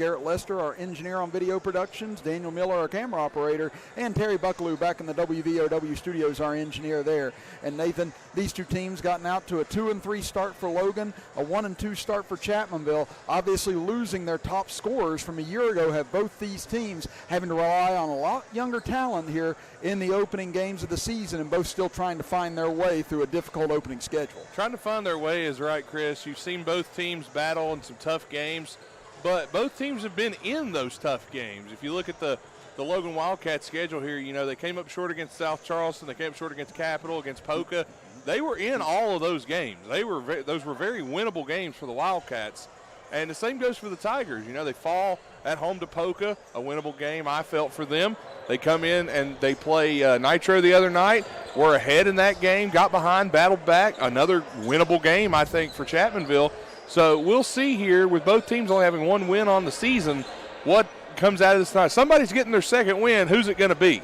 Garrett Lester, our engineer on video productions, Daniel Miller, our camera operator, and Terry Buckaloo back in the WVOW studios, our engineer there. And Nathan, these two teams gotten out to a 2-3 start for Logan, a 1-2 start for Chapmanville. Obviously losing their top scorers from a year ago have both these teams having to rely on a lot younger talent here in the opening games of the season, and both still trying to find their way through a difficult opening schedule. Trying to find their way is right, Chris. You've seen both teams battle in some tough games, but both teams have been in those tough games. If you look at the Logan Wildcats schedule here, you know, they came up short against South Charleston, they came up short against Capital, against Poca. They were in all of those games. Those were very winnable games for the Wildcats. And the same goes for the Tigers. You know, they fall at home to Poca, a winnable game I felt for them. They come in and they play Nitro the other night. Were ahead in that game, got behind, battled back. Another winnable game, I think, for Chapmanville. So we'll see here, with both teams only having one win on the season, what comes out of this night. Somebody's getting their second win. Who's it going to be?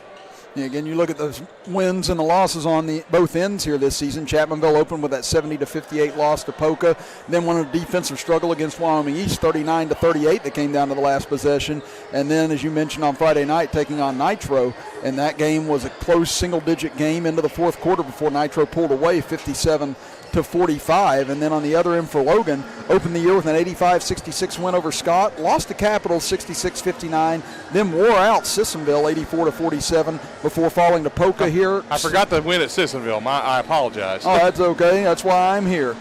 Yeah, again, you look at those wins and the losses on both ends here this season. Chapmanville opened with that 70-58 loss to Poca. Then won a defensive struggle against Wyoming East, 39-38. That came down to the last possession. And then, as you mentioned, on Friday night, taking on Nitro. And that game was a close single-digit game into the fourth quarter before Nitro pulled away 57-45. And then on the other end for Logan, opened the year with an 85-66 win over Scott, lost to Capital 66-59, then wore out Sissonville 84-47 before falling to Poca here. I forgot the win at Sissonville. I apologize. Oh, that's okay. That's why I'm here.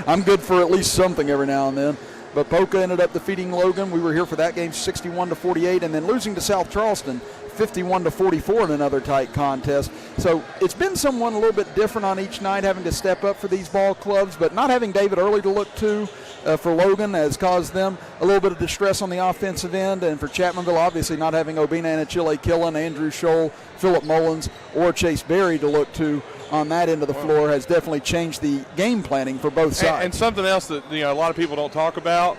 I'm good for at least something every now and then. But Poca ended up defeating Logan. We were here for that game 61-48, and then losing to South Charleston 51-44 in another tight contest. So it's been someone a little bit different on each night, having to step up for these ball clubs, but not having David Early to look to for Logan has caused them a little bit of distress on the offensive end, and for Chapmanville, obviously not having Obina Anachile Killen, Andrew Scholl, Philip Mullins, or Chase Berry to look to on that end of the floor has definitely changed the game planning for both sides. And something else that a lot of people don't talk about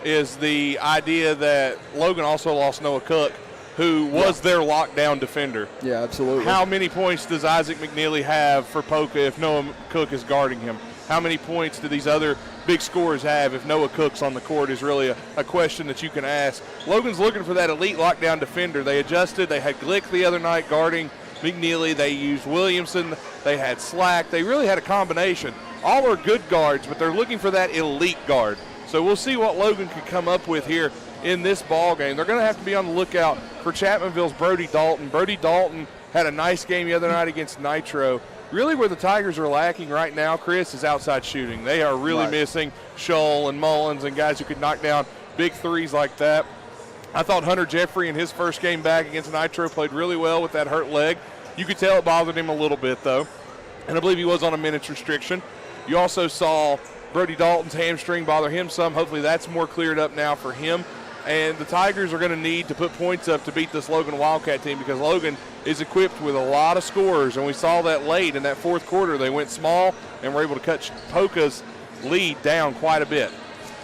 is the idea that Logan also lost Noah Cook, who was their lockdown defender. Yeah, absolutely. How many points does Isaac McNeely have for Poca if Noah Cook is guarding him? How many points do these other big scorers have if Noah Cook's on the court is really a question that you can ask. Logan's looking for that elite lockdown defender. They adjusted. They had Glick the other night guarding McNeely. They used Williamson. They had Slack. They really had a combination. All are good guards, but they're looking for that elite guard. So we'll see what Logan can come up with here in this ball game. They're going to have to be on the lookout for Chapmanville's Brody Dalton. Brody Dalton had a nice game the other night against Nitro. Really where the Tigers are lacking right now, Chris, is outside shooting. They are really missing Scholl and Mullins and guys who could knock down big threes like that. I thought Hunter Jeffrey in his first game back against Nitro played really well with that hurt leg. You could tell it bothered him a little bit, though, and I believe he was on a minutes restriction. You also saw Brody Dalton's hamstring bother him some. Hopefully that's more cleared up now for him. And the Tigers are going to need to put points up to beat this Logan Wildcat team because Logan is equipped with a lot of scorers, and we saw that late in that fourth quarter. They went small and were able to cut Poca's lead down quite a bit.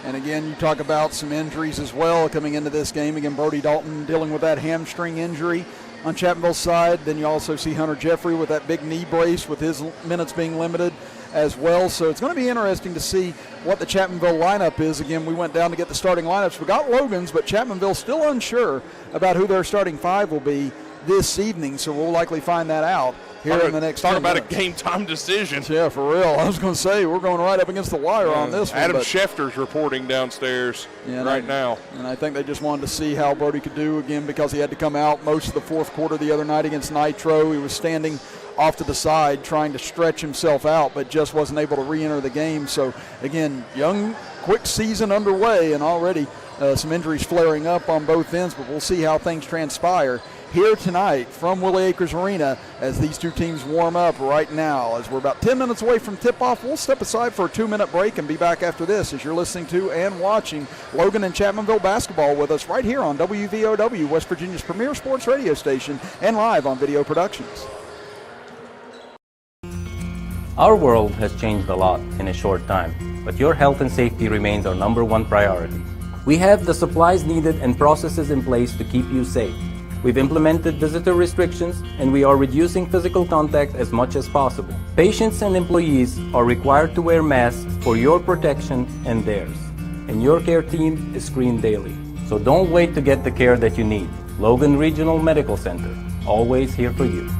And again, you talk about some injuries as well coming into this game. Again, Brody Dalton dealing with that hamstring injury on Chapmanville's side. Then you also see Hunter Jeffrey with that big knee brace with his minutes being limited as well. So it's going to be interesting to see what the Chapmanville lineup is. Again, we went down to get the starting lineups. We got Logan's, but Chapmanville still unsure about who their starting five will be this evening. So we'll likely find that out here in the next 10 minutes. Talk about a game-time decision. Yeah, for real. I was going to say, we're going right up against the wire on this one. Adam Schefter's reporting downstairs now. And I think they just wanted to see how Brody could do, again, because he had to come out most of the fourth quarter the other night against Nitro. He was standing off to the side trying to stretch himself out, but just wasn't able to re-enter the game. So, again, young, quick season underway, and already some injuries flaring up on both ends, but we'll see how things transpire here tonight from Willie Acres Arena as these two teams warm up right now. As we're about 10 minutes away from tip-off, we'll step aside for a 2-minute break and be back after this as you're listening to and watching Logan and Chapmanville basketball with us right here on WVOW, West Virginia's premier sports radio station, and live on Video Productions. Our world has changed a lot in a short time, but your health and safety remains our #1 priority. We have the supplies needed and processes in place to keep you safe. We've implemented visitor restrictions, and we are reducing physical contact as much as possible. Patients and employees are required to wear masks for your protection and theirs. and your care team is screened daily. So don't wait to get the care that you need. Logan Regional Medical Center, always here for you.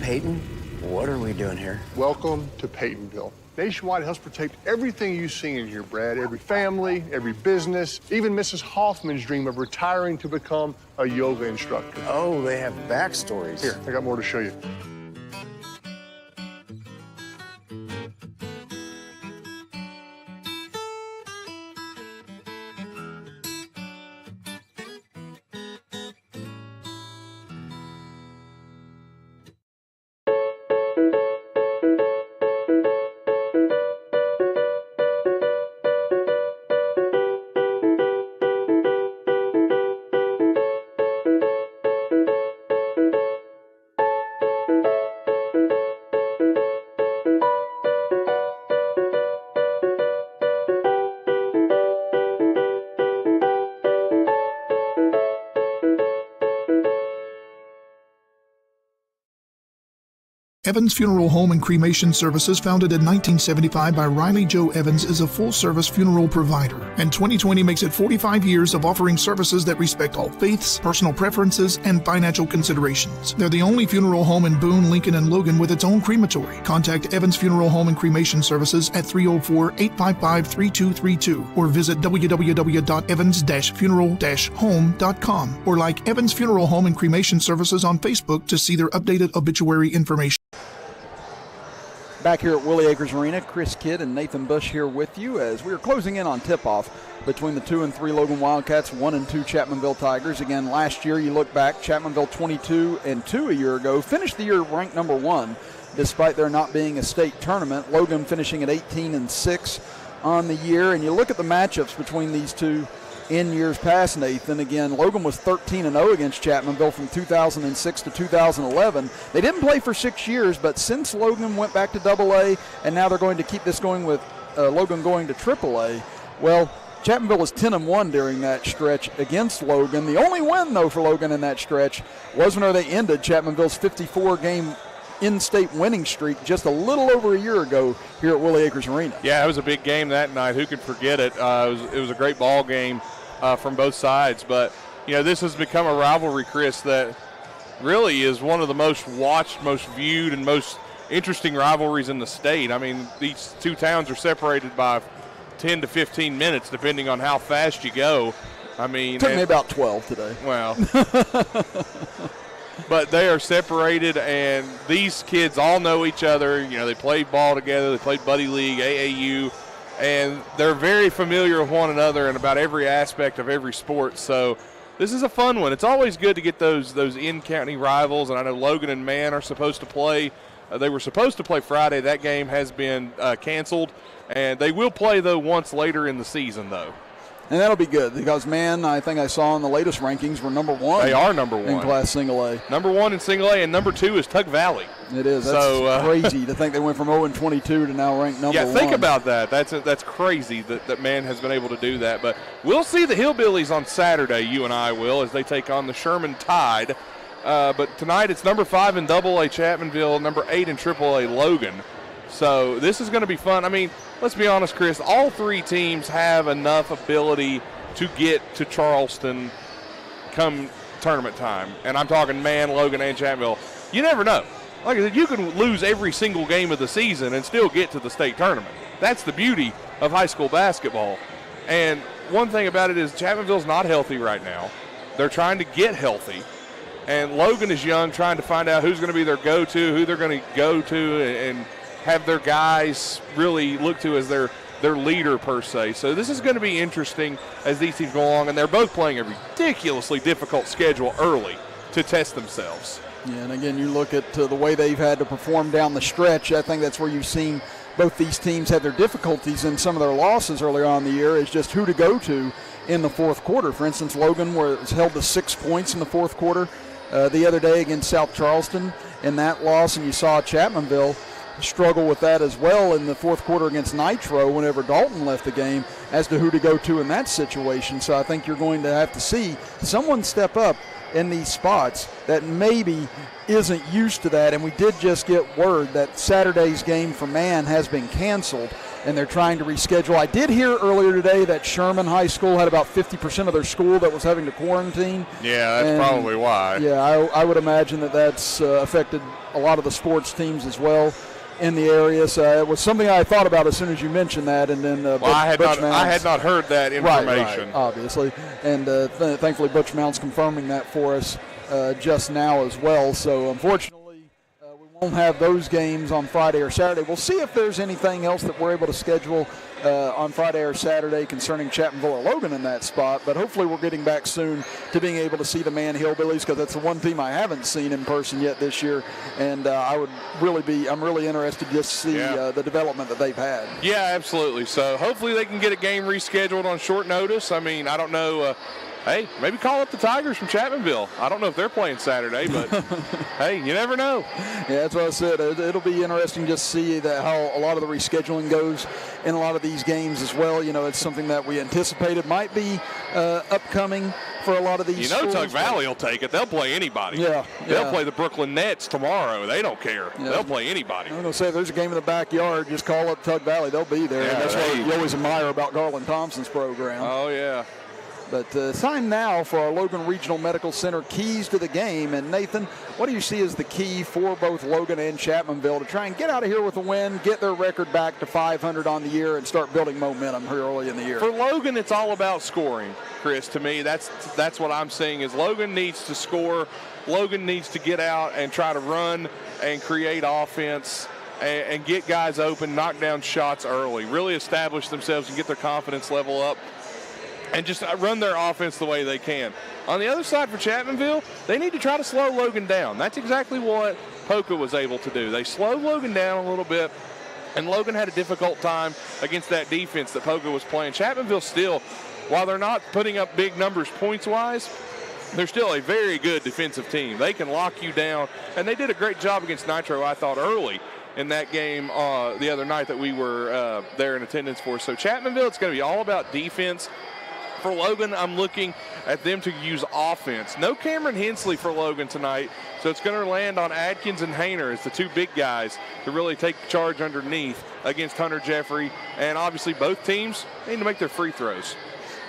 Peyton, what are we doing here? Welcome to Peytonville. Nationwide helps protect everything you see in here, Brad. Every family, every business, even Mrs. Hoffman's dream of retiring to become a yoga instructor. Oh, they have backstories. Here, I got more to show you. Evans Funeral Home and Cremation Services, founded in 1975 by Riley Joe Evans, is a full-service funeral provider, and 2020 makes it 45 years of offering services that respect all faiths, personal preferences, and financial considerations. They're the only funeral home in Boone, Lincoln, and Logan with its own crematory. Contact Evans Funeral Home and Cremation Services at 304-855-3232 or visit www.evans-funeral-home.com or like Evans Funeral Home and Cremation Services on Facebook to see their updated obituary information. Back here at Willie Acres Arena, Chris Kidd and Nathan Bush here with you as we are closing in on tip-off between the 2-3 Logan Wildcats, 1-2 Chapmanville Tigers. Again, last year, you look back, Chapmanville 22-2 a year ago, finished the year ranked number 1, despite there not being a state tournament. Logan finishing at 18-6 on the year, and you look at the matchups between these two in years past, Nathan. Again, Logan was 13-0 against Chapmanville from 2006 to 2011. They didn't play for 6 years, but since Logan went back to AA, and now they're going to keep this going with Logan going to AAA, well, Chapmanville was 10-1 during that stretch against Logan. The only win, though, for Logan in that stretch was whenever they ended Chapmanville's 54-game in-state winning streak just a little over a year ago here at Willie Acres Arena. Yeah, it was a big game that night. Who could forget it? It was a great ball game from both sides. But, you know, this has become a rivalry, Chris, that really is one of the most watched, most viewed, and most interesting rivalries in the state. I mean, these two towns are separated by 10 to 15 minutes, depending on how fast you go. I mean, Took me about 12 today. Well, but they are separated, and these kids all know each other. You know, they played ball together. They played Buddy League, AAU, and they're very familiar with one another in about every aspect of every sport. So this is a fun one. It's always good to get those in-county rivals, and I know Logan and Man are supposed to play. They were supposed to play Friday. That game has been canceled, and they will play, though, once later in the season, though. And that'll be good because, man, I think I saw in the latest rankings we're number 1. They are number 1. In Class Single A. Number 1 in Single A, and number 2 is Tug Valley. It is. That's crazy to think they went from 0-22 to now ranked number 1. Yeah, think about that. That's crazy that Man has been able to do that. But we'll see the Hillbillies on Saturday, you and I will, as they take on the Sherman Tide. But tonight it's number 5 in AA Chapmanville, number 8 in AAA Logan. So this is going to be fun. I mean, let's be honest, Chris, all three teams have enough ability to get to Charleston come tournament time. And I'm talking Man, Logan, and Chapmanville. You never know. Like I said, you can lose every single game of the season and still get to the state tournament. That's the beauty of high school basketball. And one thing about it is Chapmanville's not healthy right now. They're trying to get healthy. And Logan is young, trying to find out who's going to be their go-to, who they're going to go to, and have their guys really look to as their leader, per se. So this is going to be interesting as these teams go along, and they're both playing a ridiculously difficult schedule early to test themselves. Yeah, and again, you look at the way they've had to perform down the stretch. I think that's where you've seen both these teams have their difficulties in some of their losses earlier on in the year, is just who to go to in the fourth quarter. For instance, Logan was held to 6 points in the fourth quarter the other day against South Charleston in that loss, and you saw Chapmanville struggle with that as well in the fourth quarter against Nitro whenever Dalton left the game as to who to go to in that situation. So I think you're going to have to see someone step up in these spots that maybe isn't used to that. And we did just get word that Saturday's game for Man has been canceled. and they're trying to reschedule. I did hear earlier today that Sherman High School had about 50% of their school that was having to quarantine. Yeah, that's probably why. Yeah, I would imagine that's affected a lot of the sports teams as well in the area. So it was something I thought about as soon as you mentioned that, and then I had not heard that information. Right, obviously, and thankfully Butch Mount's confirming that for us just now as well. So unfortunately, we won't have those games on Friday or Saturday. We'll see if there's anything else that we're able to schedule on Friday or Saturday concerning Chapmanville or Logan in that spot, but hopefully we're getting back soon to being able to see the Man Hillbillies, because that's the one team I haven't seen in person yet this year, and I'm really interested to just see the development that they've had. Yeah, absolutely. So hopefully they can get a game rescheduled on short notice. I mean, I don't know. Hey, maybe call up the Tigers from Chapmanville. I don't know if they're playing Saturday, but hey, you never know. Yeah, that's what I said. It'll be interesting just to see how a lot of the rescheduling goes in a lot of these games as well. You know, it's something that we anticipated might be upcoming for a lot of these. You know, schools. Tug Valley will take it. They'll play anybody. Yeah. They'll play the Brooklyn Nets tomorrow. They don't care. Yeah. They'll play anybody. I'm going to say if there's a game in the backyard, just call up Tug Valley. They'll be there. Yeah, and that's what you always admire about Garland Thompson's program. Oh, yeah. But it's time now for our Logan Regional Medical Center keys to the game. And Nathan, what do you see as the key for both Logan and Chapmanville to try and get out of here with a win, get their record back to 500 on the year, and start building momentum here early in the year? For Logan, it's all about scoring, Chris. To me, that's what I'm seeing is Logan needs to score. Logan needs to get out and try to run and create offense and get guys open, knock down shots early, really establish themselves and get their confidence level up, and just run their offense the way they can. On the other side for Chapmanville, they need to try to slow Logan down. That's exactly what Poca was able to do. They slowed Logan down a little bit, and Logan had a difficult time against that defense that Poca was playing. Chapmanville still, while they're not putting up big numbers points-wise, they're still a very good defensive team. They can lock you down, and they did a great job against Nitro, I thought, early in that game the other night that we were there in attendance for. So Chapmanville, it's going to be all about defense. For Logan, I'm looking at them to use offense. No Cameron Hensley for Logan tonight, so it's going to land on Adkins and Hayner as the two big guys to really take charge underneath against Hunter Jeffrey. And obviously both teams need to make their free throws.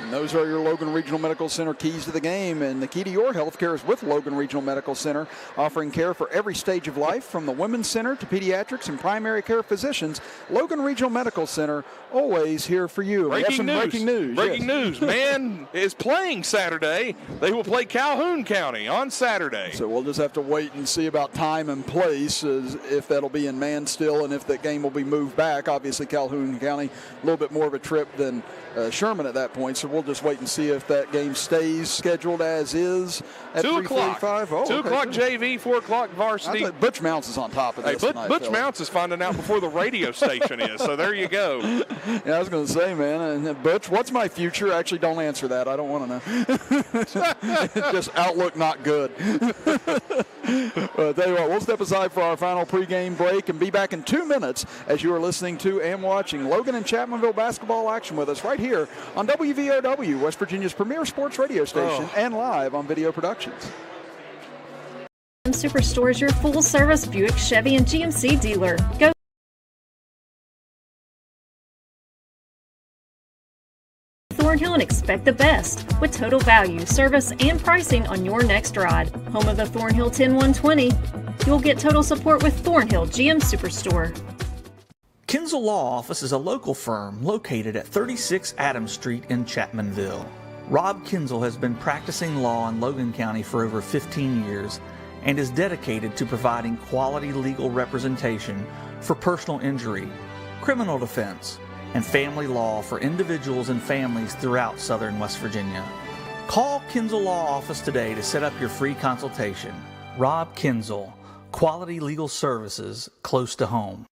And those are your Logan Regional Medical Center keys to the game. And the key to your health care is with Logan Regional Medical Center, offering care for every stage of life, from the Women's Center to pediatrics and primary care physicians. Logan Regional Medical Center, always here for you. Breaking news. Breaking yes. news. Man is playing Saturday. They will play Calhoun County on Saturday. So we'll just have to wait and see about time and place, if that'll be in Man still and if that game will be moved back. Obviously, Calhoun County, a little bit more of a trip than Sherman at that point. So we'll just wait and see if that game stays scheduled as is at 3:45. 2 o'clock JV, 4 o'clock varsity. Butch Mounts is on top of this tonight, Butch Mounts is finding out before the radio station is, so there you go. Yeah, I was going to say, man, and Butch, what's my future? Actually, don't answer that. I don't want to know. Just outlook not good. I'll tell you what, we'll step aside for our final pregame break and be back in 2 minutes as you are listening to and watching Logan and Chapmanville basketball action with us right here on WVOW, West Virginia's premier sports radio station, and live on Video Productions. Superstore is your full-service Buick, Chevy, and GMC dealer. Go Thornhill and expect the best with total value, service, and pricing on your next ride. Home of the Thornhill 10120, you'll get total support with Thornhill GM Superstore. Kinzel Law Office is a local firm located at 36 Adams Street in Chapmanville. Rob Kinzel has been practicing law in Logan County for over 15 years and is dedicated to providing quality legal representation for personal injury, criminal defense, and family law for individuals and families throughout southern West Virginia. Call Kinzel Law Office today to set up your free consultation. Rob Kinzel, quality legal services close to home.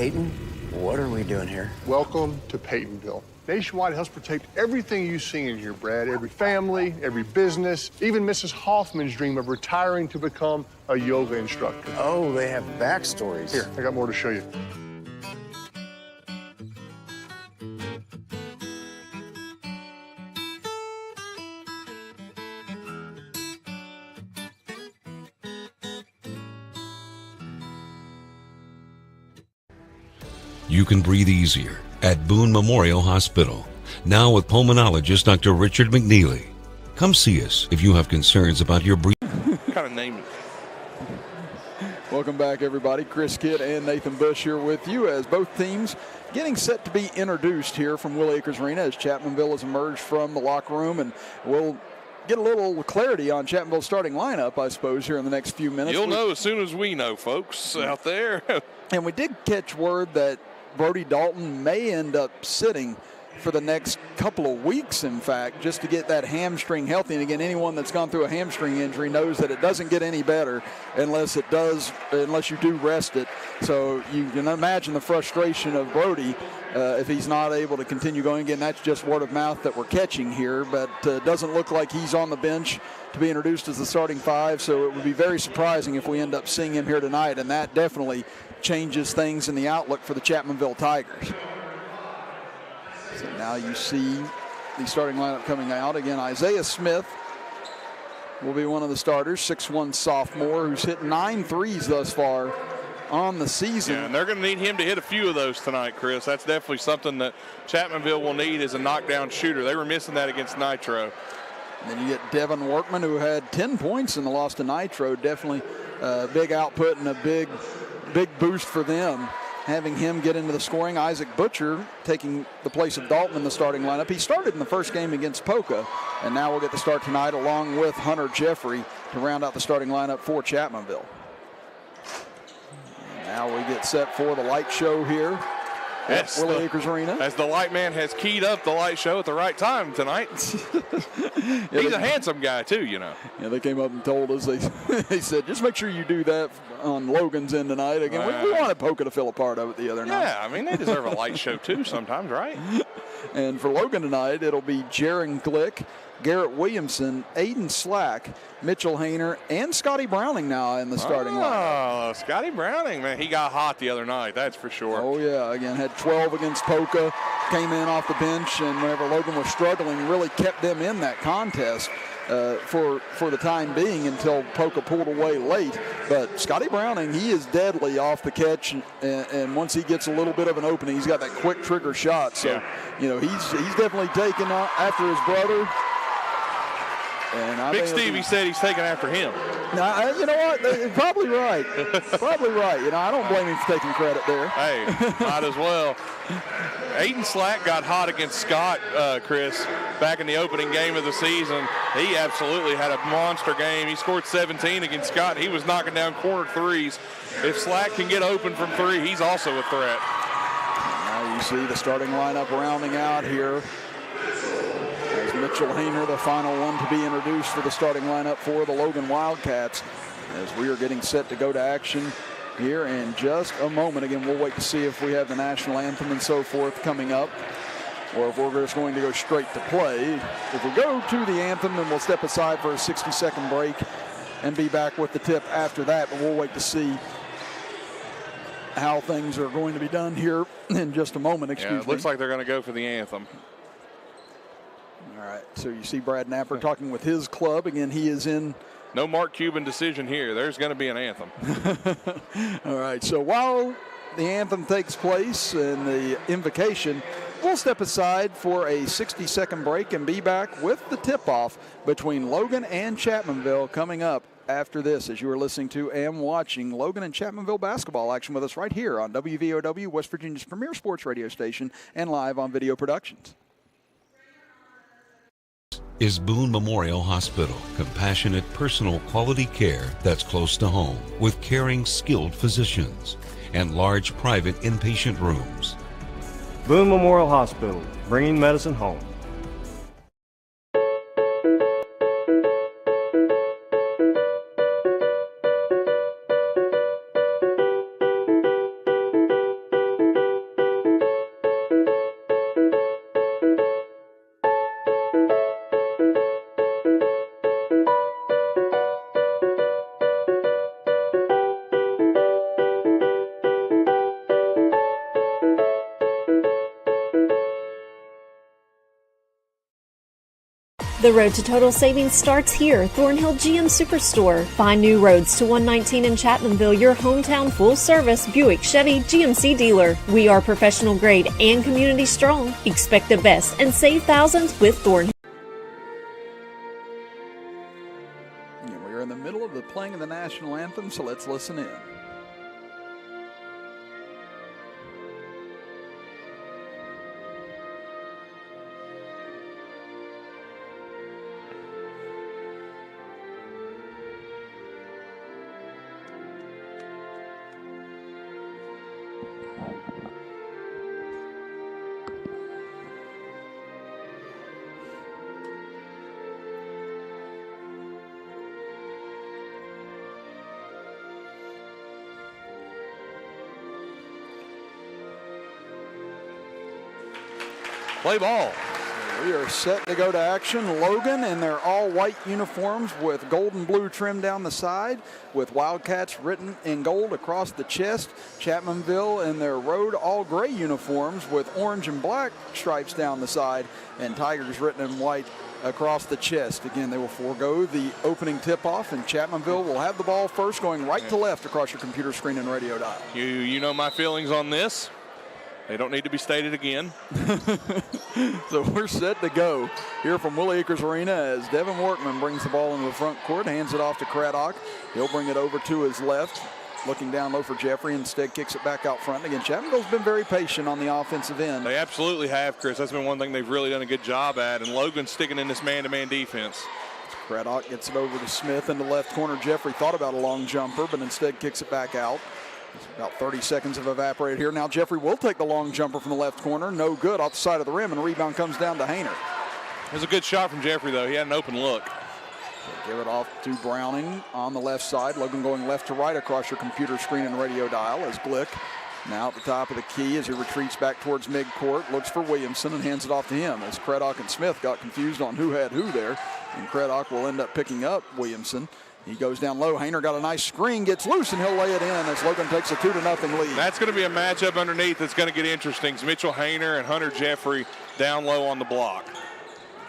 Peyton, what are we doing here? Welcome to Peytonville. Nationwide helps protect everything you see in here, Brad. Every family, every business, even Mrs. Hoffman's dream of retiring to become a yoga instructor. Oh, they have backstories. Here, I got more to show you. You can breathe easier at Boone Memorial Hospital, now with pulmonologist Dr. Richard McNeely. Come see us if you have concerns about your breathing. What kind of name is Welcome back, everybody. Chris Kidd and Nathan Bush here with you as both teams getting set to be introduced here from Willie Acres Arena as Chapmanville has emerged from the locker room, and we'll get a little clarity on Chapmanville's starting lineup, I suppose, here in the next few minutes. You'll know as soon as we know, folks, out there. And we did catch word that Brody Dalton may end up sitting for the next couple of weeks, in fact, just to get that hamstring healthy. And again, anyone that's gone through a hamstring injury knows that it doesn't get any better unless you do rest it. So you can imagine the frustration of Brody if he's not able to continue going. Again, that's just word of mouth that we're catching here, but it doesn't look like he's on the bench to be introduced as the starting five. So it would be very surprising if we end up seeing him here tonight, and that definitely changes things in the outlook for the Chapmanville Tigers. So now you see the starting lineup coming out. Again, Isaiah Smith will be one of the starters, 6'1" sophomore who's hit 9 threes thus far on the season. Yeah, and they're going to need him to hit a few of those tonight, Chris. That's definitely something that Chapmanville will need as a knockdown shooter. They were missing that against Nitro. And then you get Devin Workman, who had 10 points in the loss to Nitro. Definitely a big output and a big boost for them, having him get into the scoring. Isaac Butcher taking the place of Dalton in the starting lineup. He started in the first game against Poca, and now we'll get the start tonight along with Hunter Jeffrey to round out the starting lineup for Chapmanville. Now we get set for the light show here at Willie Acres Arena. As the light man has keyed up the light show at the right time tonight. He's a handsome guy, too, you know. Yeah, they came up and told us, they said, just make sure you do that on Logan's end tonight. Again, we wanted Poca to fill a part of it the other night. Yeah, I mean, they deserve a light show, too, sometimes, right? And for Logan tonight, it'll be Jaron Glick, Garrett Williamson, Aiden Slack, Mitchell Hayner, and Scotty Browning now in the starting lineup. Oh, Scotty Browning, man, he got hot the other night, that's for sure. Oh, yeah, again, had 12 against Poca, came in off the bench, and whenever Logan was struggling, really kept them in that contest for the time being until Poca pulled away late. But Scotty Browning, he is deadly off the catch, and once he gets a little bit of an opening, he's got that quick trigger shot. So, you know, he's definitely taken after his brother. And Big Stevie said he's taking after him. Now, you know what? They're probably right. Probably right. You know, I don't blame him for taking credit there. Hey, might as well. Aiden Slack got hot against Scott, Chris, back in the opening game of the season. He absolutely had a monster game. He scored 17 against Scott. He was knocking down corner threes. If Slack can get open from three, he's also a threat. Now you see the starting lineup rounding out here. Mitchell Hayner, the final one to be introduced for the starting lineup for the Logan Wildcats, as we are getting set to go to action here in just a moment. Again, we'll wait to see if we have the national anthem and so forth coming up, or if we're just going to go straight to play. If we go to the anthem, then we'll step aside for a 60-second break and be back with the tip after that, but we'll wait to see how things are going to be done here in just a moment. Excuse me. It looks like they're going to go for the anthem. All right, so you see Brad Napper talking with his club. Again, he is in. No Mark Cuban decision here. There's going to be an anthem. All right, so while the anthem takes place and the invocation, we'll step aside for a 60-second break and be back with the tip-off between Logan and Chapmanville coming up after this, as you are listening to and watching Logan and Chapmanville basketball action with us right here on WVOW, West Virginia's premier sports radio station, and live on Video Productions. Is Boone Memorial Hospital. Compassionate, personal, quality care that's close to home with caring, skilled physicians and large private inpatient rooms. Boone Memorial Hospital, bringing medicine home. The road to total savings starts here, Thornhill GM Superstore. Find new roads to 119 in Chapmanville, your hometown full-service Buick, Chevy, GMC dealer. We are professional grade and community strong. Expect the best and save thousands with Thornhill. We're in the middle of the playing of the national anthem, so let's listen in. Play ball. We are set to go to action. Logan in their all-white uniforms with gold and blue trim down the side with Wildcats written in gold across the chest. Chapmanville in their road all-gray uniforms with orange and black stripes down the side and Tigers written in white across the chest. Again, they will forego the opening tip-off, and Chapmanville will have the ball first, going right to left across your computer screen and radio dial. You know my feelings on this. They don't need to be stated again. So we're set to go here from Willie Acres Arena as Devin Workman brings the ball into the front court, hands it off to Craddock. He'll bring it over to his left, looking down low for Jeffrey. Instead kicks it back out front. Again, Chapmanville's been very patient on the offensive end. They absolutely have, Chris. That's been one thing they've really done a good job at, and Logan's sticking in this man-to-man defense. Craddock gets it over to Smith in the left corner. Jeffrey thought about a long jumper, but instead kicks it back out. About 30 seconds have evaporated here. Now Jeffrey will take the long jumper from the left corner. No good, off the side of the rim, and the rebound comes down to Hayner. It was a good shot from Jeffrey, though. He had an open look. They give it off to Browning on the left side. Logan going left to right across your computer screen and radio dial as Glick now at the top of the key as he retreats back towards midcourt. Looks for Williamson and hands it off to him as Craddock and Smith got confused on who had who there. And Craddock will end up picking up Williamson. He goes down low. Hayner got a nice screen, gets loose, and he'll lay it in as Logan takes a 2-0 lead. That's going to be a matchup underneath that's going to get interesting. It's Mitchell Hayner and Hunter Jeffrey down low on the block.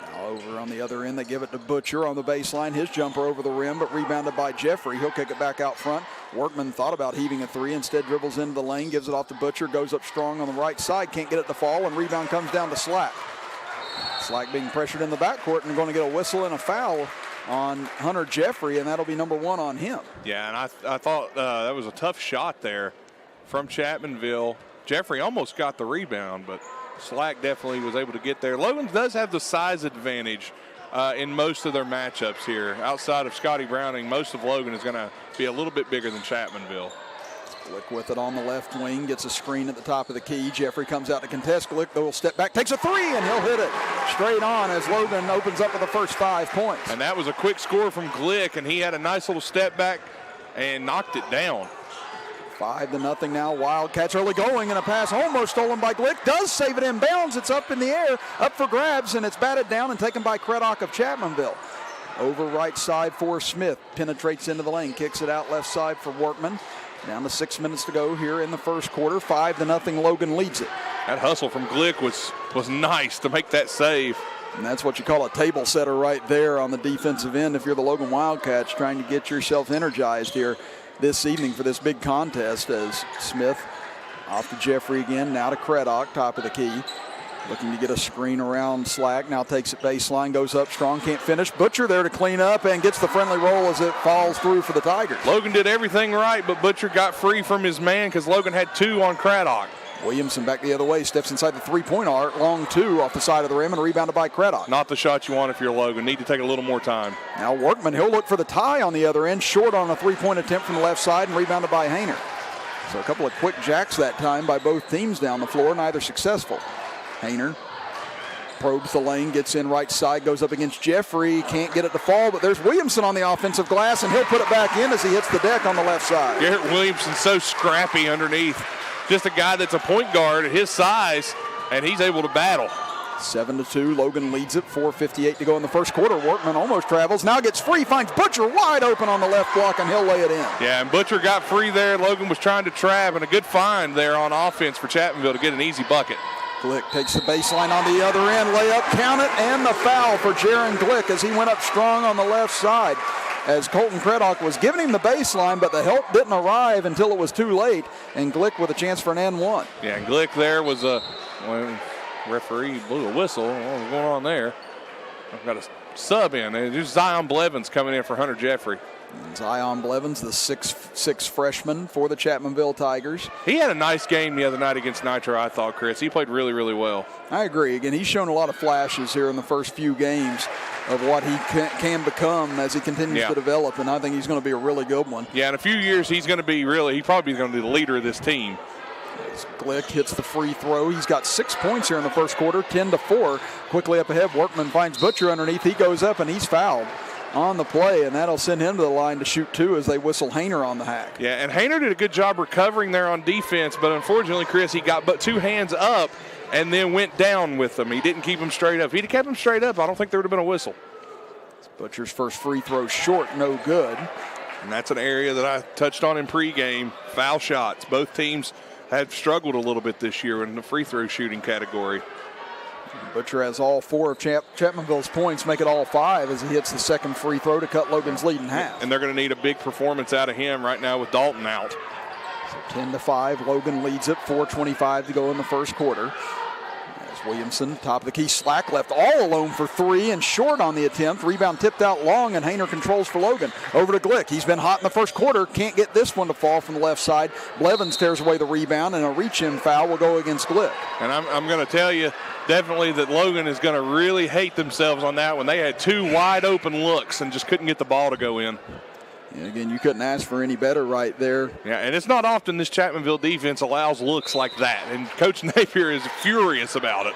Now over on the other end, they give it to Butcher on the baseline. His jumper over the rim, but rebounded by Jeffrey. He'll kick it back out front. Workman thought about heaving a three, instead dribbles into the lane, gives it off to Butcher, goes up strong on the right side, can't get it to fall, and rebound comes down to Slack. Slack being pressured in the backcourt and going to get a whistle and a foul on Hunter Jeffrey, and that'll be number one on him. Yeah, and I thought that was a tough shot there from Chapmanville. Jeffrey almost got the rebound, but Slack definitely was able to get there. Logan does have the size advantage in most of their matchups here. Outside of Scotty Browning, most of Logan is going to be a little bit bigger than Chapmanville. Glick with it on the left wing, gets a screen at the top of the key. Jeffrey comes out to contest. Glick, though, will step back, takes a three, and he'll hit it straight on as Logan opens up with the first 5 points. And that was a quick score from Glick, and he had a nice little step back and knocked it down. 5-0 now. Wildcats early going, and a pass almost stolen by Glick. Does save it in bounds. It's up in the air, up for grabs, and it's batted down and taken by Craddock of Chapmanville. Over right side for Smith. Penetrates into the lane, kicks it out left side for Workman. Down to 6 minutes to go here in the first quarter. 5-0, Logan leads it. That hustle from Glick was nice to make that save. And that's what you call a table setter right there on the defensive end if you're the Logan Wildcats trying to get yourself energized here this evening for this big contest as Smith off to Jeffrey again, now to Craddock, top of the key. Looking to get a screen around Slack. Now takes it baseline, goes up strong, can't finish. Butcher there to clean up and gets the friendly roll as it falls through for the Tigers. Logan did everything right, but Butcher got free from his man because Logan had 2 on Craddock. Williamson back the other way, steps inside the three-point arc, long 2 off the side of the rim and rebounded by Craddock. Not the shot you want if you're Logan. Need to take a little more time. Now Workman, he'll look for the tie on the other end, short on a three-point attempt from the left side and rebounded by Hayner. So a couple of quick jacks that time by both teams down the floor, neither successful. Hayner probes the lane, gets in right side, goes up against Jeffrey, can't get it to fall, but there's Williamson on the offensive glass, and he'll put it back in as he hits the deck on the left side. Garrett Williamson's so scrappy underneath. Just a guy that's a point guard at his size, and he's able to battle. 7-2, Logan leads it, 4:58 to go in the first quarter. Workman almost travels, now gets free, finds Butcher wide open on the left block, and he'll lay it in. Yeah, and Butcher got free there. Logan was trying to trap, and a good find there on offense for Chapmanville to get an easy bucket. Glick takes the baseline on the other end, layup, count it, and the foul for Jaron Glick as he went up strong on the left side. As Colton Craddock was giving him the baseline, but the help didn't arrive until it was too late, and Glick with a chance for an N1. Yeah, and Glick there was referee blew a whistle. What was going on there? I've got a sub in. There's Zion Blevins coming in for Hunter Jeffrey. And Zion Blevins, the 6'6" freshman for the Chapmanville Tigers. He had a nice game the other night against Nitro, I thought, Chris. He played really, really well. I agree. Again, he's shown a lot of flashes here in the first few games of what he can become as he continues to develop, and I think he's going to be a really good one. Yeah, in a few years, he's probably going to be the leader of this team. As Glick hits the free throw. He's got 6 points here in the first quarter, 10-4. Quickly up ahead, Workman finds Butcher underneath. He goes up, and he's fouled on the play, and that'll send him to the line to shoot two as they whistle Hayner on the hack. Yeah, and Hayner did a good job recovering there on defense, but unfortunately, Chris, he got but two hands up and then went down with them. He didn't keep them straight up. If he'd kept them straight up, I don't think there would have been a whistle. Butcher's first free throw short, no good. And that's an area that I touched on in pregame, foul shots. Both teams have struggled a little bit this year in the free throw shooting category. Butcher has all four of Chapmanville's points, make it all five as he hits the second free throw to cut Logan's lead in half. And they're going to need a big performance out of him right now with Dalton out. So 10-5, Logan leads it, 4:25 to go in the first quarter. As Williamson, top of the key, Slack left all alone for three and short on the attempt. Rebound tipped out long, and Hayner controls for Logan. Over to Glick. He's been hot in the first quarter. Can't get this one to fall from the left side. Blevins tears away the rebound, and a reach-in foul will go against Glick. And I'm going to tell you, definitely that Logan is going to really hate themselves on that one. They had two wide open looks and just couldn't get the ball to go in. And again, you couldn't ask for any better right there. Yeah, and it's not often this Chapmanville defense allows looks like that, and Coach Napier is furious about it.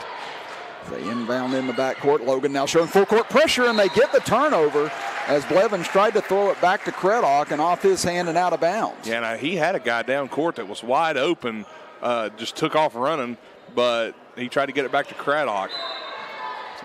They inbound in the backcourt. Logan now showing full court pressure, and they get the turnover as Blevins tried to throw it back to Craddock and off his hand and out of bounds. Yeah, now he had a guy down court that was wide open, just took off running, but he tried to get it back to Craddock.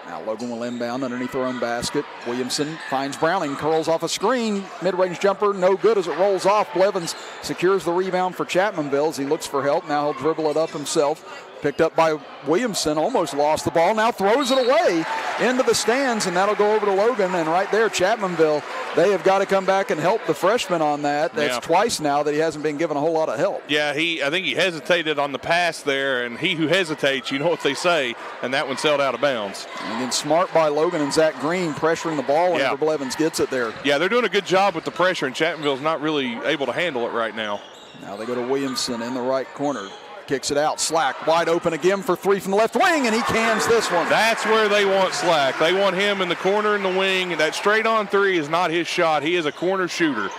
Now Logan will inbound underneath their own basket. Williamson finds Browning, curls off a screen. Mid-range jumper, no good as it rolls off. Blevins secures the rebound for Chapmanville as he looks for help. Now he'll dribble it up himself. Picked up by Williamson, almost lost the ball. Now throws it away into the stands, and that'll go over to Logan. And right there, Chapmanville, they have got to come back and help the freshman on that. That's twice now that he hasn't been given a whole lot of help. Yeah, I think he hesitated on the pass there, and he who hesitates, you know what they say, and that one sailed out of bounds. And again, smart by Logan and Zach Green pressuring the ball whenever Blevins gets it there. Yeah, they're doing a good job with the pressure, and Chapmanville's not really able to handle it right now. Now they go to Williamson in the right corner. Kicks it out. Slack wide open again for three from the left wing, and he cans this one. That's where they want Slack. They want him in the corner in the wing. That straight on three is not his shot. He is a corner shooter.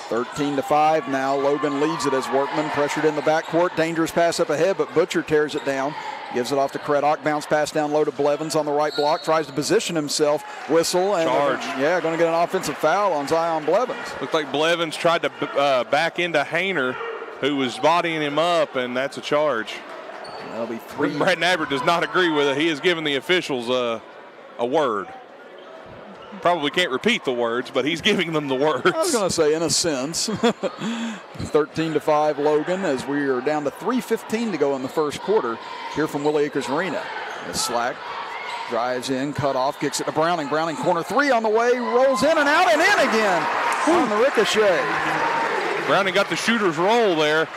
13-5 now. Logan leads it as Workman pressured in the backcourt. Dangerous pass up ahead, but Butcher tears it down. Gives it off to Craddock. Bounce pass down low to Blevins on the right block. Tries to position himself. Whistle. And charge. Going to get an offensive foul on Zion Blevins. Looked like Blevins tried to back into Hayner, who was bodying him up, and that's a charge. That'll be three. Brad Nabbert does not agree with it. He has given the officials a word. Probably can't repeat the words, but he's giving them the words. I was going to say, in a sense. 13-5 Logan as we are down to 3:15 to go in the first quarter here from Willie Acres Arena. The Slack drives in, cut off, kicks it to Browning. Browning corner three on the way, rolls in and out and in again on the ricochet. Browning got the shooter's roll there.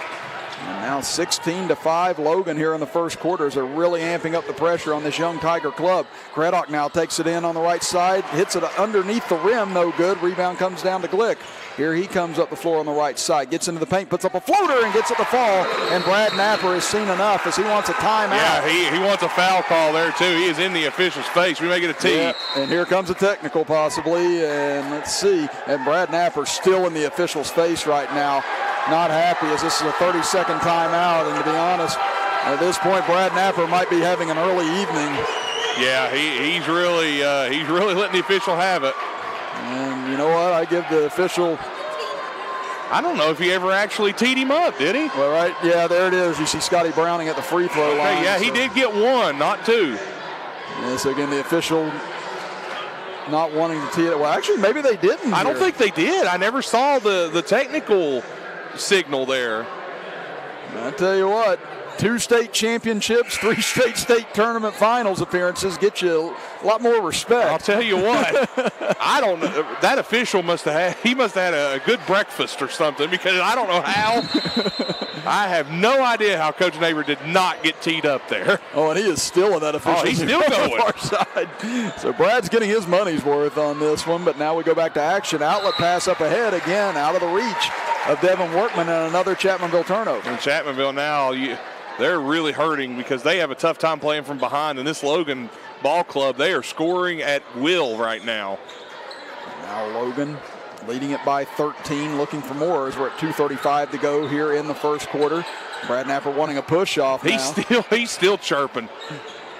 And now 16-5 Logan here in the first quarter as they're really amping up the pressure on this young Tiger club. Craddock now takes it in on the right side, hits it underneath the rim, no good. Rebound comes down to Glick. Here he comes up the floor on the right side, gets into the paint, puts up a floater and gets it to fall. And Brad Napper has seen enough as he wants a timeout. Yeah, he wants a foul call there too. He is in the official's face. We may get a tee. Yeah, and here comes a technical possibly. And let's see. And Brad Napper still in the official's face right now. Not happy as this is a 30-second timeout. And to be honest, at this point, Brad Napper might be having an early evening. Yeah, he's really letting the official have it. And you know what? I give the official. I don't know if he ever actually teed him up, did he? Well, right, yeah, there it is. You see Scotty Browning at the free throw line. Yeah, he did get one, not two. Yeah, so again, the official not wanting to tee it. Well, actually, maybe they didn't. I don't think they did. I never saw the technical signal there. I tell you what, 2 state championships, 3 state tournament finals appearances get you a lot more respect. I'll tell you what, I don't know. That official must have had a good breakfast or something, because I don't know how. I have no idea how Coach Neighbor did not get teed up there. Oh, and he is still in that official. Oh, he's still going. Far side. So Brad's getting his money's worth on this one, but now we go back to action. Outlet pass up ahead again, out of the reach of Devin Workman, and another Chapmanville turnover. And Chapmanville now, they're really hurting because they have a tough time playing from behind. And this Logan ball club, they are scoring at will right now. Now Logan leading it by 13, looking for more as we're at 2:35 to go here in the first quarter. Brad Napper wanting a push off now. He's still chirping.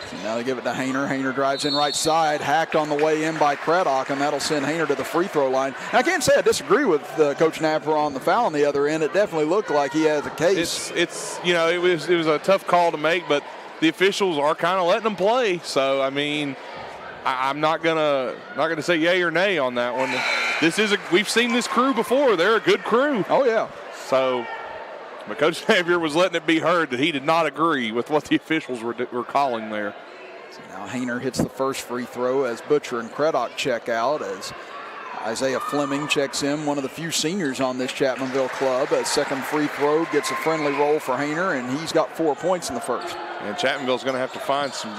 So now they give it to Hayner. Hayner drives in right side, hacked on the way in by Craddock, and that'll send Hayner to the free throw line. And I can't say I disagree with Coach Napper on the foul on the other end. It definitely looked like he has a case. It was a tough call to make, but the officials are kind of letting them play. So I mean, I'm not gonna say yay or nay on that one. We've seen this crew before. They're a good crew. Oh yeah. So, but Coach Xavier was letting it be heard that he did not agree with what the officials were calling there. So now Hayner hits the first free throw as Butcher and Craddock check out, as Isaiah Fleming checks in, one of the few seniors on this Chapmanville club. A second free throw gets a friendly roll for Hayner, and he's got 4 points in the first. And Chapmanville's going to have to find some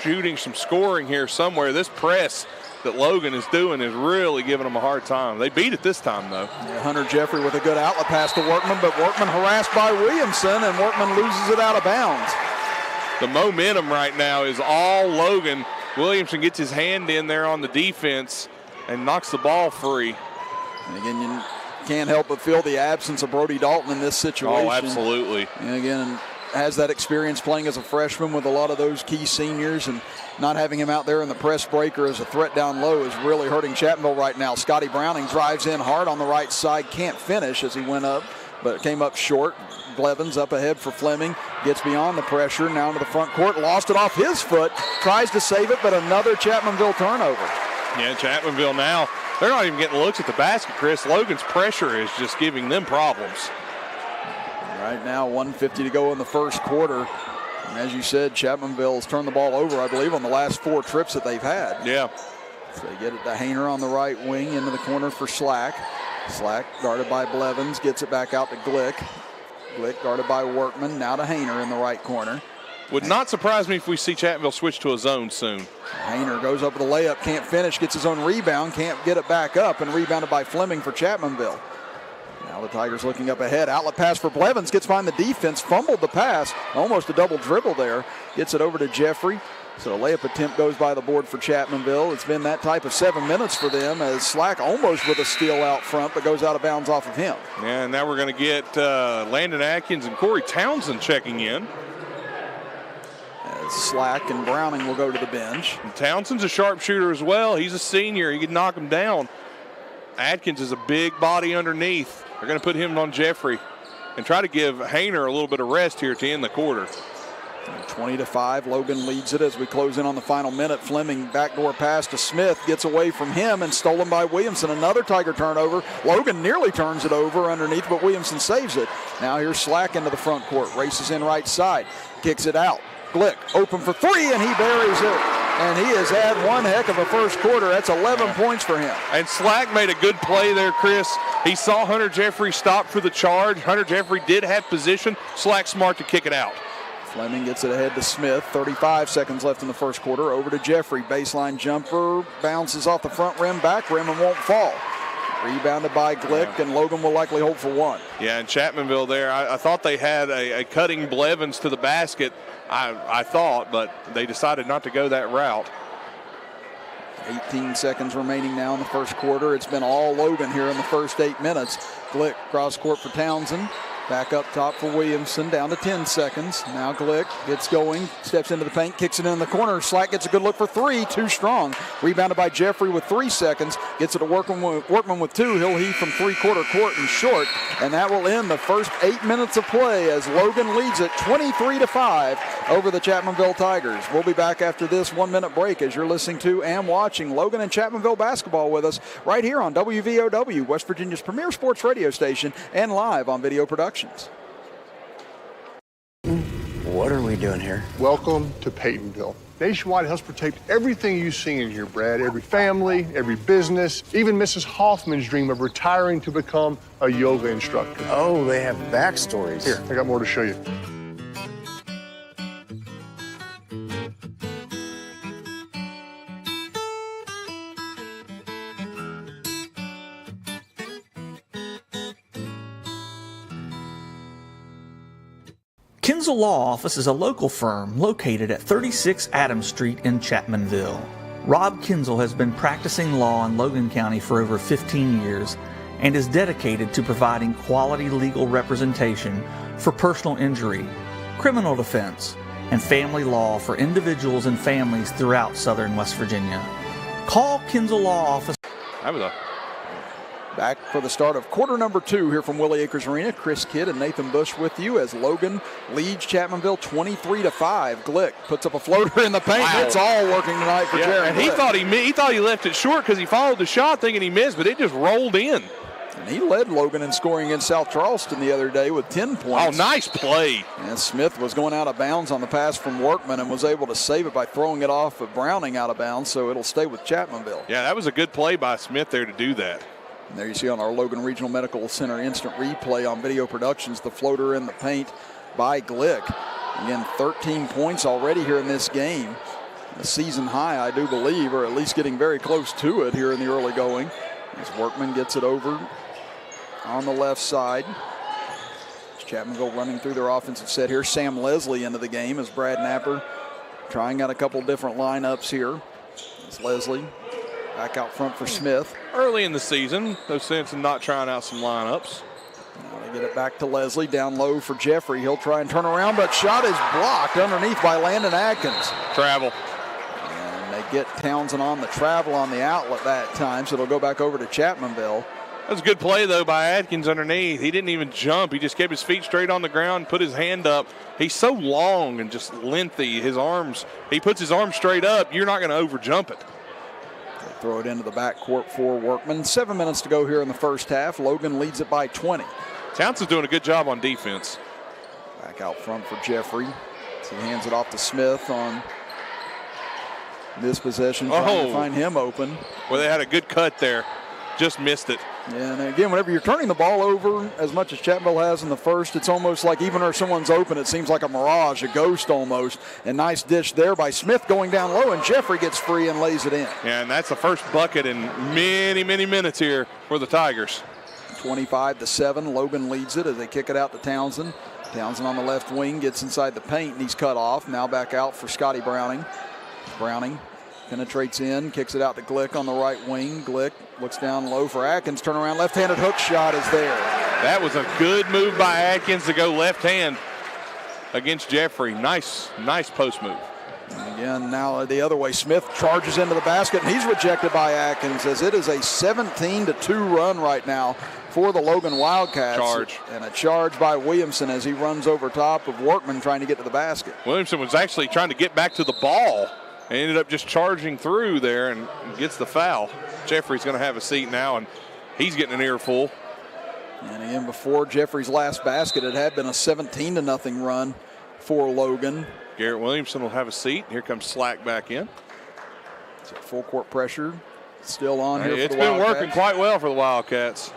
shooting, some scoring here somewhere. This press that Logan is doing is really giving them a hard time. They beat it this time, though. Yeah, Hunter Jeffrey with a good outlet pass to Workman, but Workman harassed by Williamson, and Workman loses it out of bounds. The momentum right now is all Logan. Williamson gets his hand in there on the defense and knocks the ball free. And again, you can't help but feel the absence of Brody Dalton in this situation. Oh, absolutely. And again, has that experience playing as a freshman with a lot of those key seniors, and not having him out there in the press breaker as a threat down low is really hurting Chapmanville right now. Scotty Browning drives in hard on the right side, can't finish as he went up, but came up short. Blevins up ahead for Fleming, gets beyond the pressure, now into the front court, lost it off his foot, tries to save it, but another Chapmanville turnover. Yeah, Chapmanville now, they're not even getting looks at the basket, Chris. Logan's pressure is just giving them problems. Right now, 1:50 to go in the first quarter. And as you said, Chapmanville has turned the ball over, I believe, on the last 4 trips that they've had. Yeah. So they get it to Hayner on the right wing, into the corner for Slack. Slack guarded by Blevins, gets it back out to Glick. Glick guarded by Workman, now to Hayner in the right corner. Would not surprise me if we see Chapmanville switch to a zone soon. Hayner goes up with the layup, can't finish, gets his own rebound, can't get it back up, and rebounded by Fleming for Chapmanville. Now the Tigers looking up ahead. Outlet pass for Blevins, gets behind the defense, fumbled the pass, almost a double dribble there. Gets it over to Jeffrey. So a layup attempt goes by the board for Chapmanville. It's been that type of 7 minutes for them, as Slack almost with a steal out front, but goes out of bounds off of him. Yeah, and now we're going to get Landon Atkins and Corey Townsend checking in. As Slack and Browning will go to the bench. And Townsend's a sharpshooter as well. He's a senior. He can knock him down. Atkins is a big body underneath. They're going to put him on Jeffrey and try to give Hayner a little bit of rest here to end the quarter. 20-5, Logan leads it as we close in on the final minute. Fleming backdoor pass to Smith, gets away from him and stolen by Williamson. Another Tiger turnover. Logan nearly turns it over underneath, but Williamson saves it. Now here's Slack into the front court, races in right side, kicks it out. Glick open for 3, and he buries it. And he has had one heck of a first quarter. That's 11 points for him. And Slack made a good play there, Chris. He saw Hunter Jeffrey stop for the charge. Hunter Jeffrey did have position. Slack smart to kick it out. Fleming gets it ahead to Smith. 35 seconds left in the first quarter. Over to Jeffrey. Baseline jumper. Bounces off the front rim, back rim, and won't fall. Rebounded by Glick, and Logan will likely hold for 1. Yeah, and Chapmanville there, I thought they had a cutting Blevins to the basket, I thought, but they decided not to go that route. 18 seconds remaining now in the first quarter. It's been all Logan here in the first 8 minutes. Glick cross court for Townsend. Back up top for Williamson, down to 10 seconds. Now Glick gets going, steps into the paint, kicks it in the corner. Slack gets a good look for 3, too strong. Rebounded by Jeffrey with 3 seconds. Gets it to Workman with 2. He'll heave from 3-quarter court and short. And that will end the first 8 minutes of play as Logan leads it 23-5 over the Chapmanville Tigers. We'll be back after this 1-minute break as you're listening to and watching Logan and Chapmanville basketball with us right here on WVOW, West Virginia's premier sports radio station, and live on video production. What are we doing here? Welcome to Peytonville. Nationwide helps protect everything you see in here, Brad. Every family, every business, even Mrs. Hoffman's dream of retiring to become a yoga instructor. Oh, they have backstories. Here, I got more to show you. Kinzel Law Office is a local firm located at 36 Adams Street in Chapmanville. Rob Kinzel has been practicing law in Logan County for over 15 years and is dedicated to providing quality legal representation for personal injury, criminal defense, and family law for individuals and families throughout southern West Virginia. Call Kinzel Law Office. Back for the start of quarter number 2 here from Willie Acres Arena. Chris Kidd and Nathan Bush with you as Logan leads Chapmanville 23-5. Glick puts up a floater in the paint. Wow. It's all working tonight for Jared. And he thought he left it short because he followed the shot thinking he missed, but it just rolled in. And he led Logan in scoring against South Charleston the other day with 10 points. Oh, nice play. And Smith was going out of bounds on the pass from Workman and was able to save it by throwing it off of Browning out of bounds, so it'll stay with Chapmanville. Yeah, that was a good play by Smith there to do that. And there you see on our Logan Regional Medical Center instant replay on Video Productions, the floater in the paint by Glick. Again, 13 points already here in this game. A season high, I do believe, or at least getting very close to it here in the early going. As Workman gets it over on the left side. Chapmanville running through their offensive set here. Sam Leslie into the game as Brad Napper trying out a couple different lineups here. As Leslie back out front for Smith. Early in the season, no sense in not trying out some lineups. Now they get it back to Leslie, down low for Jeffrey. He'll try and turn around, but shot is blocked underneath by Landon Atkins. Travel. And they get Townsend on the travel on the outlet that time, so it'll go back over to Chapmanville. That was a good play, though, by Atkins underneath. He didn't even jump. He just kept his feet straight on the ground, put his hand up. He's so long and just lengthy. His arms, he puts his arms straight up. You're not going to over-jump it. Throw it into the backcourt for Workman. 7 minutes to go here in the first half. Logan leads it by 20. Townsend's doing a good job on defense. Back out front for Jeffrey. So he hands it off to Smith on this possession, trying to find him open. Well, they had a good cut there. Just missed it. Yeah, and again, whenever you're turning the ball over as much as Chapmanville has in the first, it's almost like even if someone's open, it seems like a mirage, a ghost almost. And nice dish there by Smith going down low, and Jeffrey gets free and lays it in. Yeah, and that's the first bucket in many, many minutes here for the Tigers. 25-7, Logan leads it as they kick it out to Townsend. Townsend on the left wing gets inside the paint, and he's cut off. Now back out for Scotty Browning. Browning penetrates in, kicks it out to Glick on the right wing. Glick looks down low for Atkins. Turn around, left-handed hook shot is there. That was a good move by Atkins to go left hand against Jeffrey. Nice post move. And again, now the other way, Smith charges into the basket, and he's rejected by Atkins as it is a 17-2 run right now for the Logan Wildcats. Charge. And a charge by Williamson as he runs over top of Workman trying to get to the basket. Williamson was actually trying to get back to the ball and ended up just charging through there and gets the foul. Jeffrey's going to have a seat now, and he's getting an earful. And again, before Jeffrey's last basket, it had been a 17-0 run for Logan. Garrett Williamson will have a seat. Here comes Slack back in. So full court pressure still on here for the It's Wildcats. been working quite well for the Wildcats.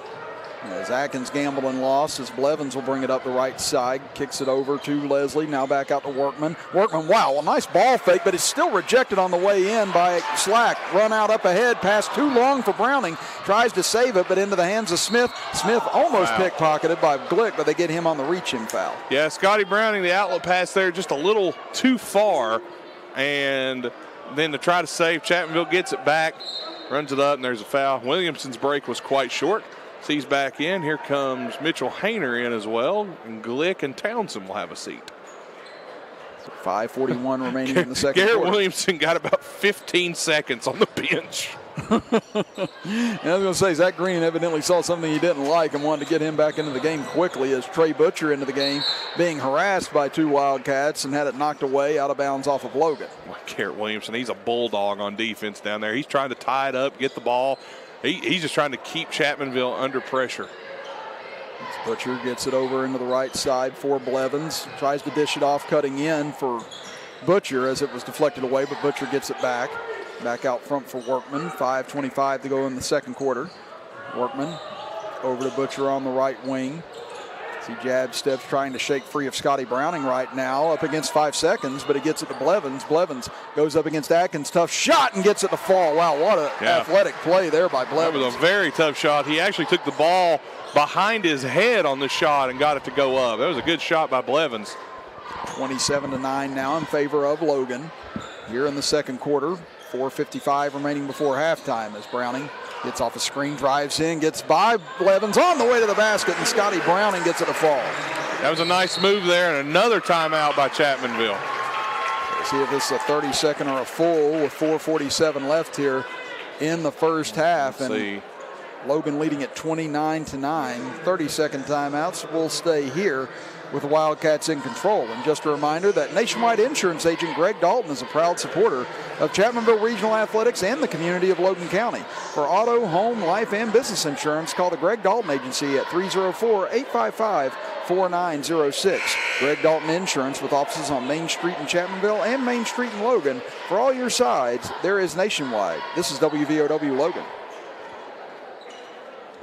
As Atkins gambled and lost, as Blevins will bring it up the right side, kicks it over to Leslie, now back out to Workman. Workman, wow, a nice ball fake, but it's still rejected on the way in by Slack. Run out up ahead, pass too long for Browning, tries to save it, but into the hands of Smith. Smith almost pickpocketed by Glick, but they get him on the reaching foul. Yeah, Scotty Browning, the outlet pass there just a little too far, and then to try to save, Chapmanville gets it back, runs it up, and there's a foul. Williamson's break was quite short. He's back in. Here comes Mitchell Hayner in as well. And Glick and Townsend will have a seat. 5:41 remaining in the second Garrett quarter. Williamson got about 15 seconds on the bench. And I was going to say, Zach Green evidently saw something he didn't like and wanted to get him back into the game quickly as Trey Butcher into the game, being harassed by two Wildcats and had it knocked away out of bounds off of Logan. Well, Garrett Williamson, he's a bulldog on defense down there. He's trying to tie it up, get the ball. He's just trying to keep Chapmanville under pressure. Butcher gets it over into the right side for Blevins. Tries to dish it off, cutting in for Butcher as it was deflected away, but Butcher gets it back. Back out front for Workman. 5:25 to go in the second quarter. Workman over to Butcher on the right wing. See jab steps trying to shake free of Scotty Browning right now. Up against 5 seconds, but he gets it to Blevins. Blevins goes up against Atkins. Tough shot and gets it to fall. Wow, what an athletic play there by Blevins. That was a very tough shot. He actually took the ball behind his head on the shot and got it to go up. That was a good shot by Blevins. 27-9 now in favor of Logan. Here in the second quarter. 4:55 remaining before halftime as Browning gets off a screen, drives in, gets by Blevins on the way to the basket, and Scotty Browning gets it to fall. That was a nice move there, and another timeout by Chapmanville. Let's see if this is a 30-second or a full with 4:47 left here in the first half. Let's and see. Logan leading at 29-9. 30-second timeouts will stay here with the Wildcats in control. And just a reminder that nationwide insurance agent Greg Dalton is a proud supporter of Chapmanville Regional Athletics and the community of Logan County. For auto, home, life, and business insurance, call the Greg Dalton Agency at 304-855-4906. Greg Dalton Insurance, with offices on Main Street in Chapmanville and Main Street in Logan. For all your sides, there is nationwide. This is WVOW Logan.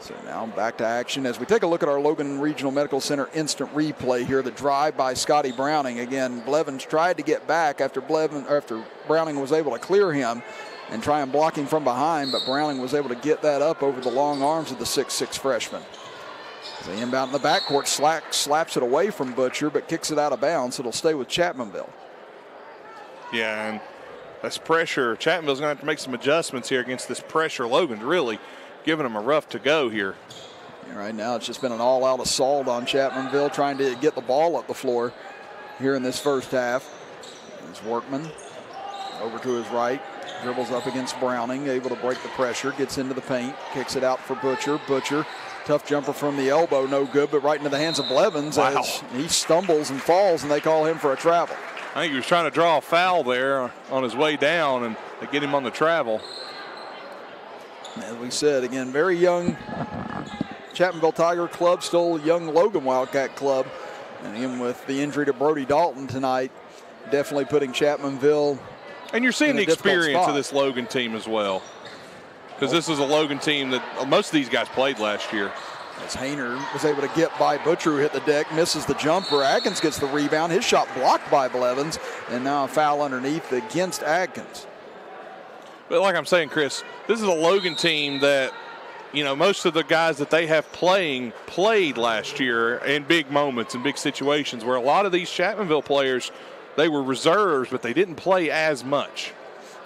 So now back to action as we take a look at our Logan Regional Medical Center instant replay here. The drive by Scotty Browning. Again, Blevins tried to get back after Browning was able to clear him and try and block him from behind, but Browning was able to get that up over the long arms of the 6'6 freshman. As they inbound in the backcourt, slaps it away from Butcher, but kicks it out of bounds. It'll stay with Chapmanville. Yeah, and that's pressure. Chapmanville's going to have to make some adjustments here against this pressure. Logan's really giving them a rough to go here. Yeah, right now it's just been an all-out assault on Chapmanville trying to get the ball up the floor here in this first half. It's Workman over to his right, dribbles up against Browning, able to break the pressure, gets into the paint, kicks it out for Butcher. Butcher, tough jumper from the elbow, no good, but right into the hands of Blevins as he stumbles and falls, and they call him for a travel. I think he was trying to draw a foul there on his way down, and they get him on the travel. As we said, again, very young Chapmanville Tiger Club, still a young Logan Wildcat Club. And again, with the injury to Brody Dalton tonight, definitely putting Chapmanville. And you're seeing the experience of this Logan team as well. Because this is a Logan team that most of these guys played last year. As Hayner was able to get by Butcher, who hit the deck, misses the jumper. Atkins gets the rebound. His shot blocked by Blevins. And now a foul underneath against Atkins. But like I'm saying, Chris, this is a Logan team that, you know, most of the guys that they have played last year in big moments and big situations, where a lot of these Chapmanville players, they were reserves, but they didn't play as much.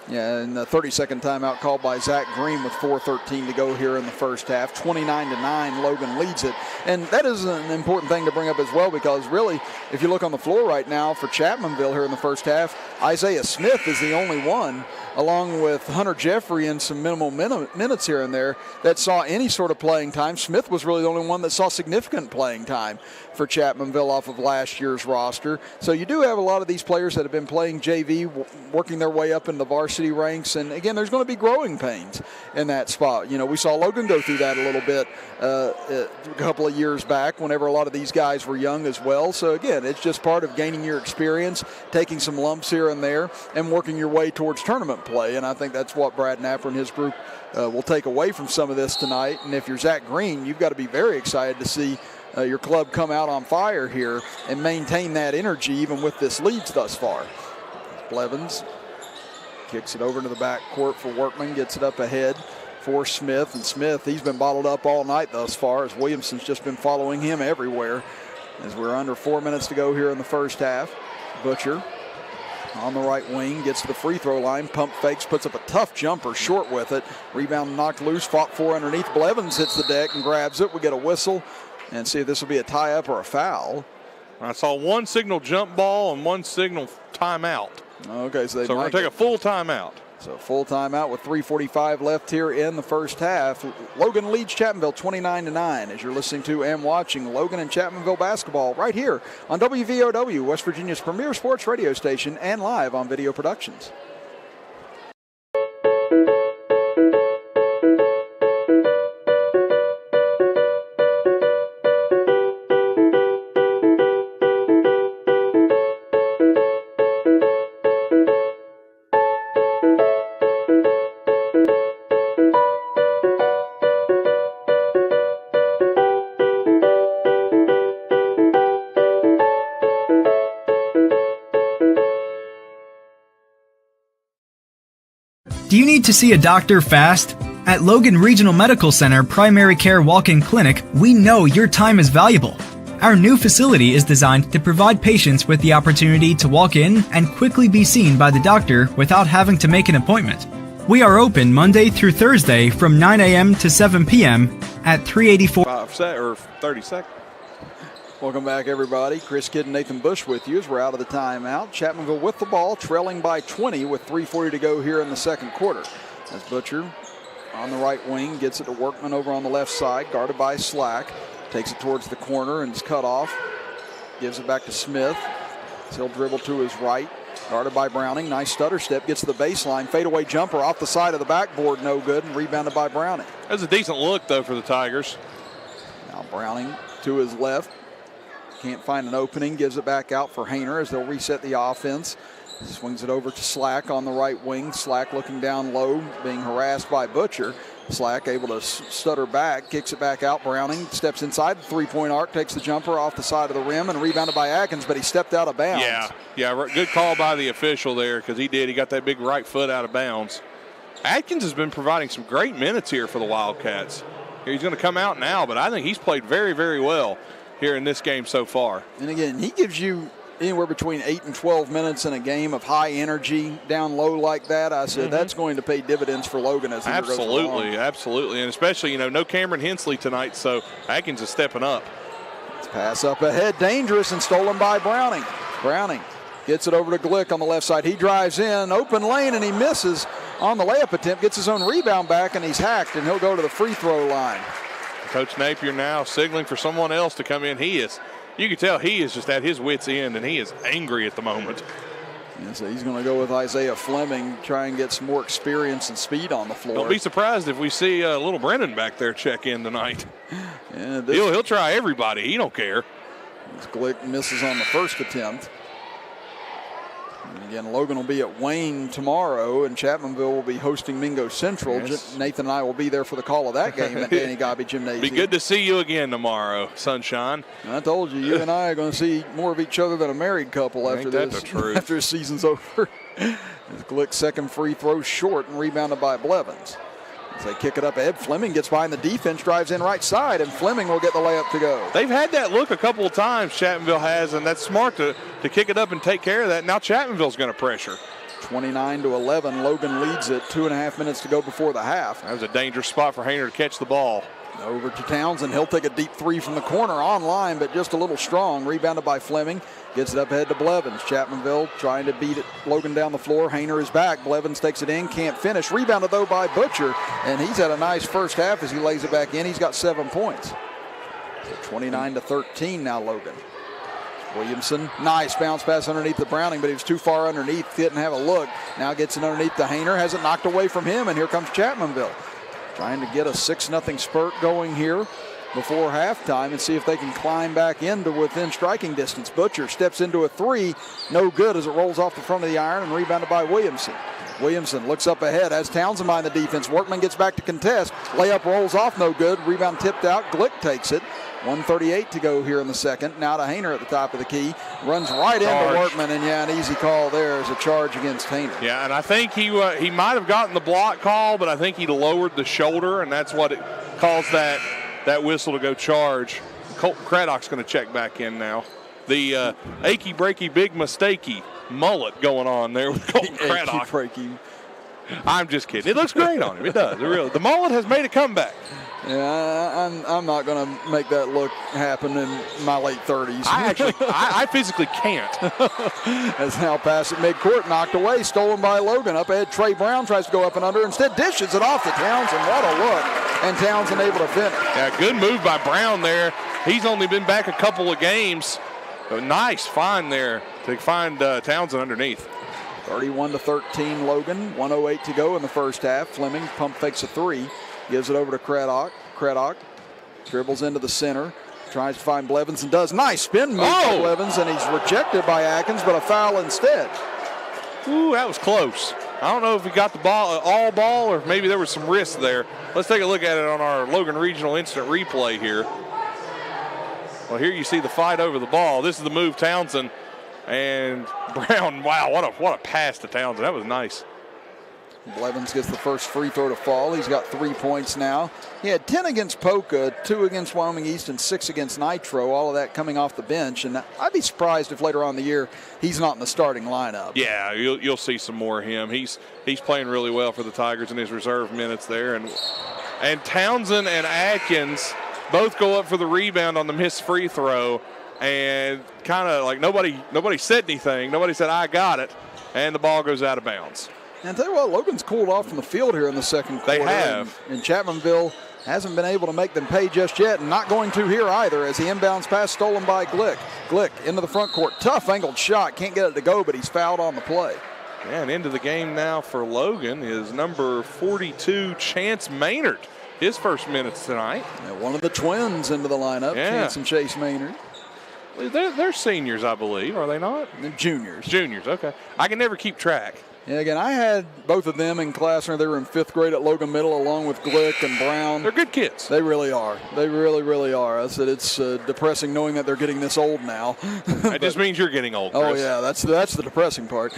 Yeah, and the 30-second timeout called by Zach Green with 4:13 to go here in the first half. 29-9, Logan leads it. And that is an important thing to bring up as well, because really, if you look on the floor right now for Chapmanville here in the first half, Isaiah Smith is the only one, along with Hunter Jeffrey and some minimal minutes here and there, that saw any sort of playing time. Smith was really the only one that saw significant playing time for Chapmanville off of last year's roster. So you do have a lot of these players that have been playing JV, working their way up in the varsity ranks. And again, there's going to be growing pains in that spot. You know, we saw Logan go through that a little bit a couple of years back whenever a lot of these guys were young as well. So again, it's just part of gaining your experience, taking some lumps here and there, and working your way towards tournament play. And I think that's what Brad Napper and his group will take away from some of this tonight. And if you're Zach Green, you've got to be very excited to see your club come out on fire here and maintain that energy even with this leads thus far. Blevins kicks it over to the back court for Workman, gets it up ahead for Smith. And Smith, he's been bottled up all night thus far, as Williamson's just been following him everywhere. As we're under 4 minutes to go here in the first half. Butcher on the right wing, gets to the free throw line, pump fakes, puts up a tough jumper, short with it. Rebound knocked loose, fought for underneath. Blevins hits the deck and grabs it. We get a whistle and see if this will be a tie-up or a foul. I saw one signal jump ball and one signal timeout. Okay, so we're going to take a full timeout. So full timeout with 3:45 left here in the first half. Logan leads Chapmanville 29-9 as you're listening to and watching Logan and Chapmanville basketball right here on WVOW, West Virginia's premier sports radio station, and live on Video Productions. Do you need to see a doctor fast? At Logan Regional Medical Center Primary Care Walk-In Clinic, we know your time is valuable. Our new facility is designed to provide patients with the opportunity to walk in and quickly be seen by the doctor without having to make an appointment. We are open Monday through Thursday from 9 a.m. to 7 p.m. at 384 30 seconds. Welcome back, everybody. Chris Kidd and Nathan Bush with you as we're out of the timeout. Chapmanville with the ball, trailing by 20 with 3:40 to go here in the second quarter. As Butcher on the right wing gets it to Workman over on the left side, guarded by Slack. Takes it towards the corner and is cut off. Gives it back to Smith. He'll dribble to his right, guarded by Browning. Nice stutter step, gets to the baseline. Fadeaway jumper off the side of the backboard, no good, and rebounded by Browning. That's a decent look, though, for the Tigers. Now Browning to his left. Can't find an opening, gives it back out for Hayner as they'll reset the offense. Swings it over to Slack on the right wing. Slack looking down low, being harassed by Butcher. Slack able to stutter back, kicks it back out. Browning steps inside the three-point arc, takes the jumper off the side of the rim and rebounded by Atkins, but he stepped out of bounds. Yeah, good call by the official there because he did. He got that big right foot out of bounds. Atkins has been providing some great minutes here for the Wildcats. He's going to come out now, but I think he's played very, very well here in this game so far. And again, he gives you anywhere between 8 and 12 minutes in a game of high energy down low like that. I said that's going to pay dividends for Logan as the year goes along. Absolutely. And especially, no Cameron Hensley tonight, so Atkins is stepping up. Pass up ahead, dangerous, and stolen by Browning. Browning gets it over to Glick on the left side. He drives in, open lane, and he misses on the layup attempt, gets his own rebound back, and he's hacked, and he'll go to the free throw line. Coach Napier now signaling for someone else to come in. You can tell he is just at his wit's end, and he is angry at the moment. Yeah, so he's going to go with Isaiah Fleming, try and get some more experience and speed on the floor. Don't be surprised if we see little Brennan back there check in tonight. Yeah, he'll try everybody. He don't care. Glick misses on the first attempt. And again, Logan will be at Wayne tomorrow, and Chapmanville will be hosting Mingo Central. Yes. Nathan and I will be there for the call of that game at Danny Gobby Gymnasium. Be good to see you again tomorrow, Sunshine. I told you, you and I are going to see more of each other than a married couple after this. That's the truth. After the season's over. Glick's second free throw short and rebounded by Blevins. As they kick it up ahead, Fleming gets behind the defense, drives in right side, and Fleming will get the layup to go. They've had that look a couple of times, Chapmanville has, and that's smart to kick it up and take care of that. Now Chapmanville's going to pressure. 29-11, Logan leads it, 2.5 minutes to go before the half. That was a dangerous spot for Hayner to catch the ball. Over to Townsend. He'll take a deep three from the corner online, but just a little strong. Rebounded by Fleming. Gets it up ahead to Blevins. Chapmanville trying to beat it. Logan down the floor. Hayner is back. Blevins takes it in. Can't finish. Rebounded, though, by Butcher. And he's had a nice first half as he lays it back in. He's got 7 points. So 29-13 now, Logan. Williamson, nice bounce pass underneath the Browning, but he was too far underneath. Didn't have a look. Now gets it underneath the Hayner. Has it knocked away from him, and here comes Chapmanville. Trying to get a 6-0 spurt going here before halftime and see if they can climb back into within striking distance. Butcher steps into a three. No good as it rolls off the front of the iron and rebounded by Williamson. Williamson looks up ahead, has Townsend behind the defense. Workman gets back to contest. Layup rolls off, no good. Rebound tipped out. Glick takes it. 1:38 to go here in the second. Now to Hayner at the top of the key. Runs right into Workman, and an easy call there as a charge against Hayner. Yeah, and I think he might have gotten the block call, but I think he lowered the shoulder, and that's what it caused that whistle to go charge. Colton Craddock's going to check back in now. The achy, breaky, big mistakey mullet going on there with Colton Craddock. I'm just kidding. It looks great on him. It does. The mullet has made a comeback. Yeah, I'm not going to make that look happen in my late 30s. I physically can't. As now pass at midcourt, knocked away, stolen by Logan. Up ahead, Trey Brown tries to go up and under. Instead, dishes it off to Townsend. What a look. And Townsend able to finish. Yeah, good move by Brown there. He's only been back a couple of games. A nice find there to find Townsend underneath. 31-13 Logan. 1:08 to go in the first half. Fleming pump fakes a three. Gives it over to Craddock. Craddock dribbles into the center. Tries to find Blevins and does. Nice spin move by Blevins, and he's rejected by Atkins, but a foul instead. Ooh, that was close. I don't know if he got the ball, all ball, or maybe there was some risk there. Let's take a look at it on our Logan Regional Instant Replay here. Well, here you see the fight over the ball. This is the move, Townsend and Brown. Wow, what a pass to Townsend. That was nice. Blevins gets the first free throw to fall. He's got 3 points now. He had 10 against Polka, 2 against Wyoming East, and 6 against Nitro, all of that coming off the bench. And I'd be surprised if later on in the year he's not in the starting lineup. Yeah, you'll see some more of him. He's playing really well for the Tigers in his reserve minutes there. And Townsend and Atkins both go up for the rebound on the missed free throw. And kind of like nobody said anything. Nobody said, I got it. And the ball goes out of bounds. And I'll tell you what, Logan's cooled off from the field here in the second quarter. They have. And Chapmanville hasn't been able to make them pay just yet, and not going to here either, as the inbounds pass stolen by Glick. Glick into the front court. Tough angled shot. Can't get it to go, but he's fouled on the play. And into the game now for Logan is number 42, Chance Maynard. His first minutes tonight. And one of the twins into the lineup, Chance and Chase Maynard. They're seniors, I believe, are they not? They're juniors. Juniors, okay. I can never keep track. Yeah, again, I had both of them in class. They were in 5th grade at Logan Middle along with Glick and Brown. They're good kids. They really are. They really, really are. I said it's depressing knowing that they're getting this old now. That just means you're getting old, Chris. Oh, yeah, that's the depressing part.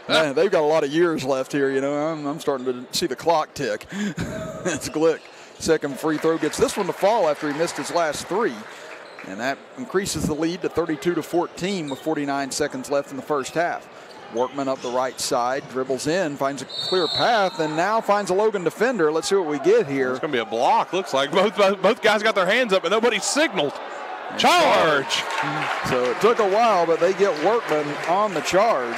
Man, they've got a lot of years left here, you know. I'm starting to see the clock tick. It's Glick. Second free throw gets this one to fall after he missed his last 3. And that increases the lead to 32-14 with 49 seconds left in the first half. Workman up the right side, dribbles in, finds a clear path, and now finds a Logan defender. Let's see what we get here. It's going to be a block, looks like. Both guys got their hands up, but nobody signaled. Charge! So it took a while, but they get Workman on the charge.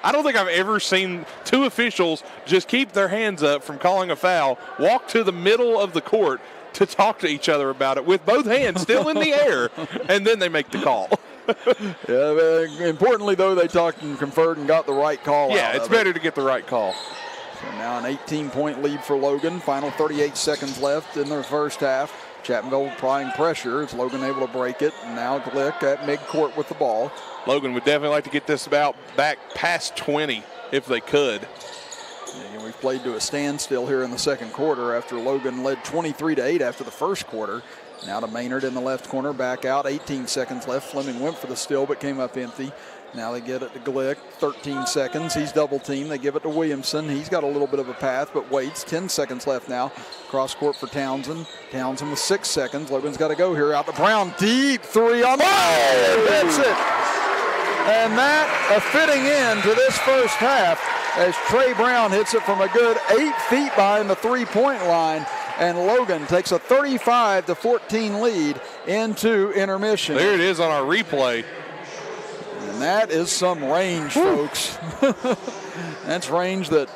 I don't think I've ever seen 2 officials just keep their hands up from calling a foul, walk to the middle of the court to talk to each other about it with both hands still in the air, and then they make the call. Yeah, importantly, though, they talked and conferred and got the right call. Yeah, it's better to get the right call. So now an 18-point lead for Logan. Final 38 seconds left in their first half. Chapmanville applying pressure. Is Logan able to break it? And now Glick at midcourt with the ball. Logan would definitely like to get this back past 20 if they could. And we've played to a standstill here in the second quarter after Logan led 23-8 after the first quarter. Now to Maynard in the left corner, back out, 18 seconds left. Fleming went for the steal but came up empty. Now they get it to Glick, 13 seconds. He's double teamed. They give it to Williamson. He's got a little bit of a path but waits. 10 seconds left now. Cross court for Townsend. Townsend with 6 seconds. Logan's got to go here. Out to Brown, deep 3 on the That's it. And that a fitting end to this first half as Trey Brown hits it from a good 8 feet behind the 3-point line. And Logan takes a 35-14 lead into intermission. There it is on our replay. And that is some range, folks. That's range that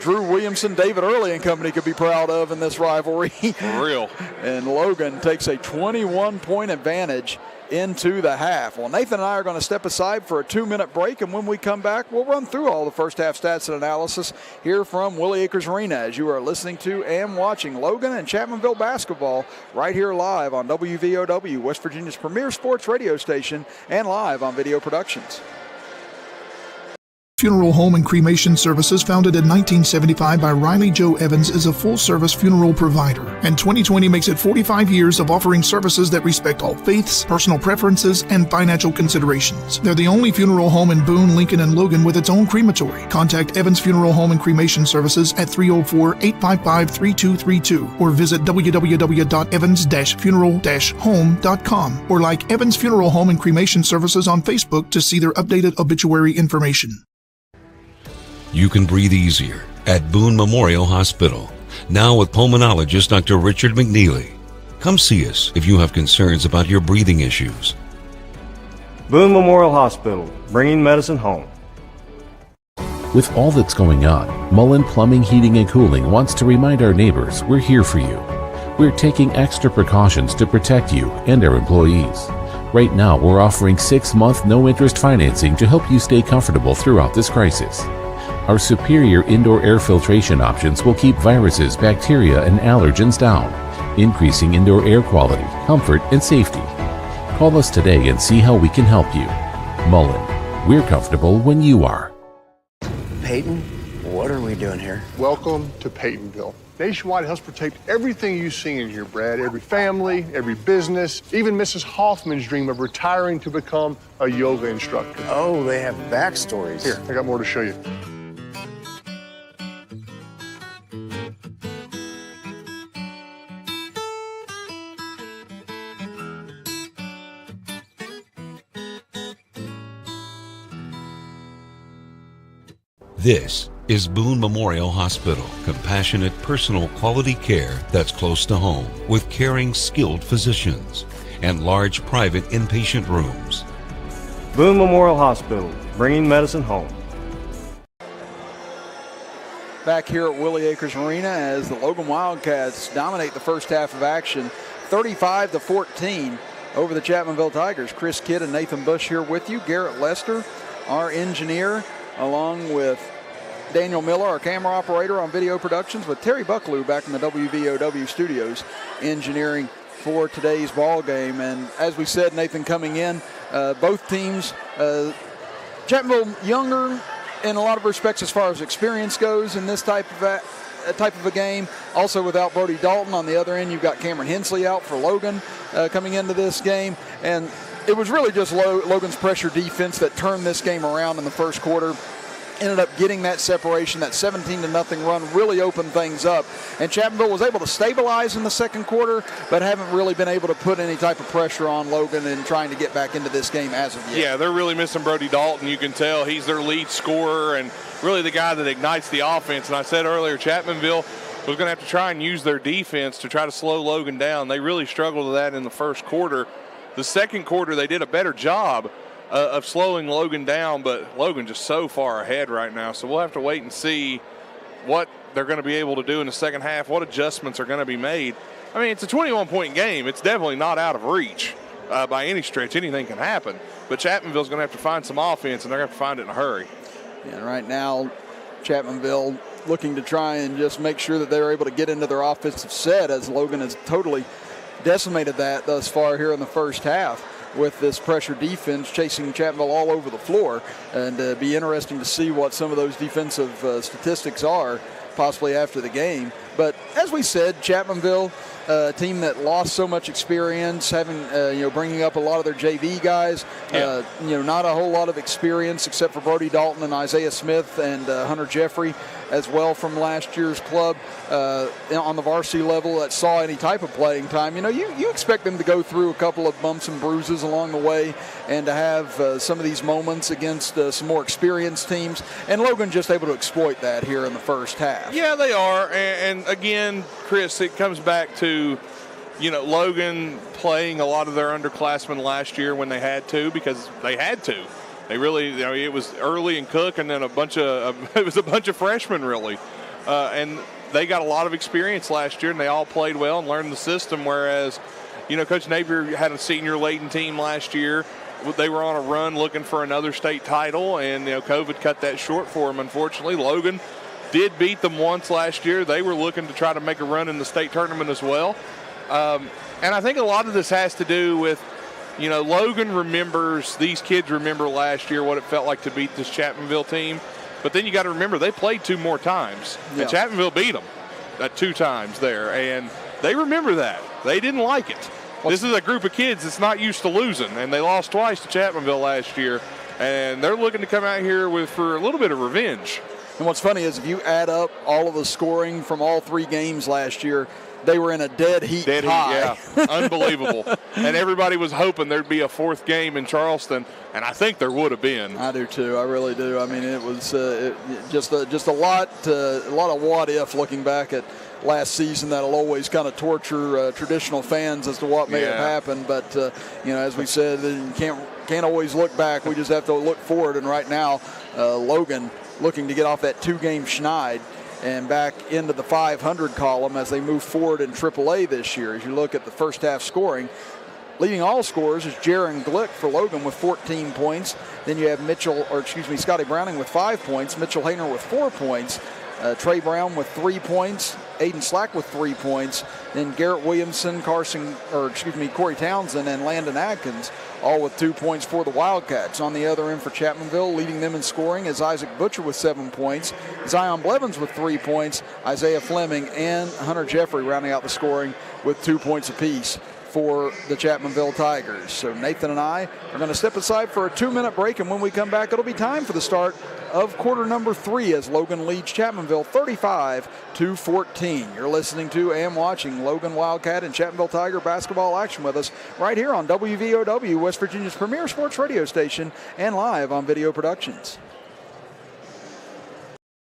Drew Williamson, David Early and company could be proud of in this rivalry. For real. And Logan takes a 21-point advantage into the half. Well, Nathan and I are going to step aside for a 2-minute break, and when we come back, we'll run through all the first half stats and analysis here from Willie Acres Arena as you are listening to and watching Logan and Chapmanville basketball right here live on WVOW, West Virginia's premier sports radio station, and live on Video Productions. Funeral Home and Cremation Services, founded in 1975 by Riley Joe Evans, is a full-service funeral provider, and 2020 makes it 45 years of offering services that respect all faiths, personal preferences, and financial considerations. They're the only funeral home in Boone, Lincoln, and Logan with its own crematory. Contact Evans Funeral Home and Cremation Services at 304-855-3232 or visit www.evans-funeral-home.com or like Evans Funeral Home and Cremation Services on Facebook to see their updated obituary information. You can breathe easier at Boone Memorial Hospital, now with pulmonologist Dr. Richard McNeely. Come see us if you have concerns about your breathing issues. Boone Memorial Hospital, bringing medicine home. With all that's going on, Mullen Plumbing, Heating, and Cooling wants to remind our neighbors we're here for you. We're taking extra precautions to protect you and our employees. Right now, we're offering 6-month no-interest financing to help you stay comfortable throughout this crisis. Our superior indoor air filtration options will keep viruses, bacteria, and allergens down, increasing indoor air quality, comfort, and safety. Call us today and see how we can help you. Mullen, we're comfortable when you are. Peyton, what are we doing here? Welcome to Peytonville. Nationwide helps protect everything you see in here, Brad. Every family, every business, even Mrs. Hoffman's dream of retiring to become a yoga instructor. Oh, they have backstories. Here, I got more to show you. This is Boone Memorial Hospital, compassionate personal quality care that's close to home, with caring skilled physicians and large private inpatient rooms. Boone Memorial Hospital, bringing medicine home. Back here at Willie Acres Arena as the Logan Wildcats dominate the first half of action, 35-14 over the Chapmanville Tigers. Chris Kidd and Nathan Bush here with you. Garrett Lester, our engineer, along with Daniel Miller, our camera operator on video productions, with Terry Bucklew back in the WVOW studios engineering for today's ball game. And as we said, Nathan, coming in, both teams, Chapmanville younger in a lot of respects as far as experience goes in this type of a game. Also without Brody Dalton. On the other end, you've got Cameron Hensley out for Logan coming into this game. And it was really just Logan's pressure defense that turned this game around in the first quarter. Ended up getting that separation, that 17-0 run really opened things up. And Chapmanville was able to stabilize in the second quarter, but haven't really been able to put any type of pressure on Logan in trying to get back into this game as of yet. Yeah, they're really missing Brody Dalton. You can tell he's their lead scorer and really the guy that ignites the offense. And I said earlier, Chapmanville was going to have to try and use their defense to try to slow Logan down. They really struggled with that in the first quarter. The second quarter, they did a better job of slowing Logan down, but Logan just so far ahead right now. So we'll have to wait and see what they're going to be able to do in the second half, what adjustments are going to be made. I mean, it's a 21-point game. It's definitely not out of reach by any stretch. Anything can happen. But Chapmanville's going to have to find some offense, and they're going to have to find it in a hurry. And right now, Chapmanville looking to try and just make sure that they're able to get into their offensive set, as Logan has totally decimated that thus far here in the first half, with this pressure defense chasing Chapmanville all over the floor. And be interesting to see what some of those defensive statistics are possibly after the game. But as we said, Chapmanville, a team that lost so much experience, having bringing up a lot of their JV guys, not a whole lot of experience except for Brody Dalton and Isaiah Smith and Hunter Jeffrey as well from last year's club on the varsity level that saw any type of playing time. You expect them to go through a couple of bumps and bruises along the way and to have some of these moments against some more experienced teams. And Logan just able to exploit that here in the first half. Yeah, they are. And again, Chris, it comes back to, Logan playing a lot of their underclassmen last year when they had to, because they had to. They really, it was Early and Cook, and then it was a bunch of freshmen really, and they got a lot of experience last year, and they all played well and learned the system. Whereas, Coach Napier had a senior-laden team last year. They were on a run looking for another state title, and COVID cut that short for them. Unfortunately, Logan did beat them once last year. They were looking to try to make a run in the state tournament as well, and I think a lot of this has to do with, Logan remembers, these kids remember last year what it felt like to beat this Chapmanville team. But then you got to remember they played two more times. Yeah. And Chapmanville beat them 2 times there. And they remember that. They didn't like it. This is a group of kids that's not used to losing. And they lost twice to Chapmanville last year. And they're looking to come out here for a little bit of revenge. And what's funny is if you add up all of the scoring from all 3 games last year, they were in a dead heat tie. Yeah. Unbelievable. And everybody was hoping there'd be a 4th game in Charleston, and I think there would have been. I do too. I really do. I mean, it was just a lot of what if looking back at last season. That'll always kind of torture traditional fans as to what may have happened. But as we said, you can't always look back. We just have to look forward. And right now, Logan looking to get off that 2-game schneid and back into the 500 column as they move forward in AAA this year. As you look at the first half scoring, leading all scorers is Jaron Glick for Logan with 14 points. Then you have Scotty Browning with 5 points, Mitchell Hayner with 4 points. Trey Brown with 3 points, Aiden Slack with 3 points, then Garrett Williamson, Corey Townsend, and Landon Atkins, all with 2 points for the Wildcats. On the other end for Chapmanville, leading them in scoring is Isaac Butcher with 7 points, Zion Blevins with 3 points, Isaiah Fleming and Hunter Jeffrey rounding out the scoring with 2 points apiece for the Chapmanville Tigers. So Nathan and I are going to step aside for a 2-minute break, and when we come back, it'll be time for the start of quarter number 3 as Logan leads Chapmanville 35-14. You're listening to and watching Logan Wildcat and Chapmanville Tiger basketball action with us right here on WVOW, West Virginia's premier sports radio station, and live on Video Productions.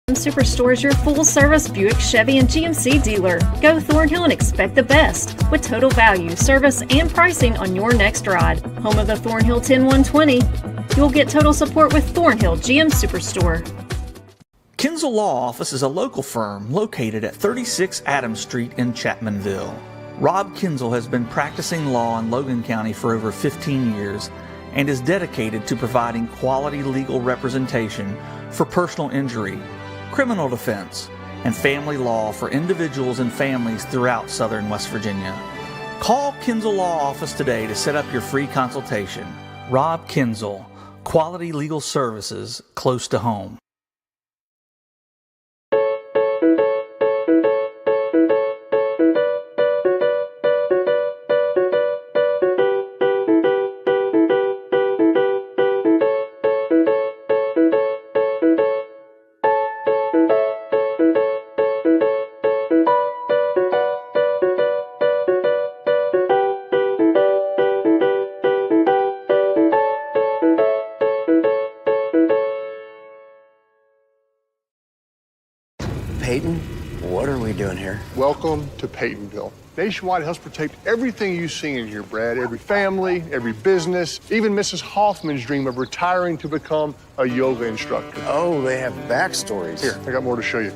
Superstore is your full-service Buick, Chevy, and GMC dealer. Go Thornhill and expect the best with total value, service, and pricing on your next ride. Home of the Thornhill 10120. You'll get total support with Thornhill GM Superstore. Kinzel Law Office is a local firm located at 36 Adams Street in Chapmanville. Rob Kinzel has been practicing law in Logan County for over 15 years and is dedicated to providing quality legal representation for personal injury, criminal defense, and family law for individuals and families throughout southern West Virginia. Call Kinzel Law Office today to set up your free consultation. Rob Kinzel, quality legal services close to home. What are we doing here? Welcome to Peytonville. Nationwide helps protect everything you see in here, Brad. Every family, every business, even Mrs. Hoffman's dream of retiring to become a yoga instructor. Oh, they have backstories. Here, I got more to show you.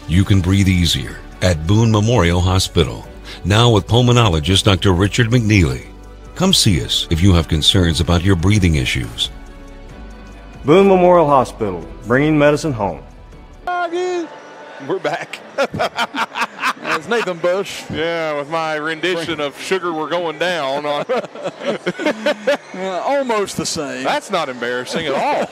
You can breathe easier at Boone Memorial Hospital, now with pulmonologist Dr. Richard McNeely. Come see us if you have concerns about your breathing issues. Boone Memorial Hospital, bringing medicine home. We're back. It's Nathan Bush. Yeah, with my rendition of Sugar We're Going Down. Almost the same. That's not embarrassing at all.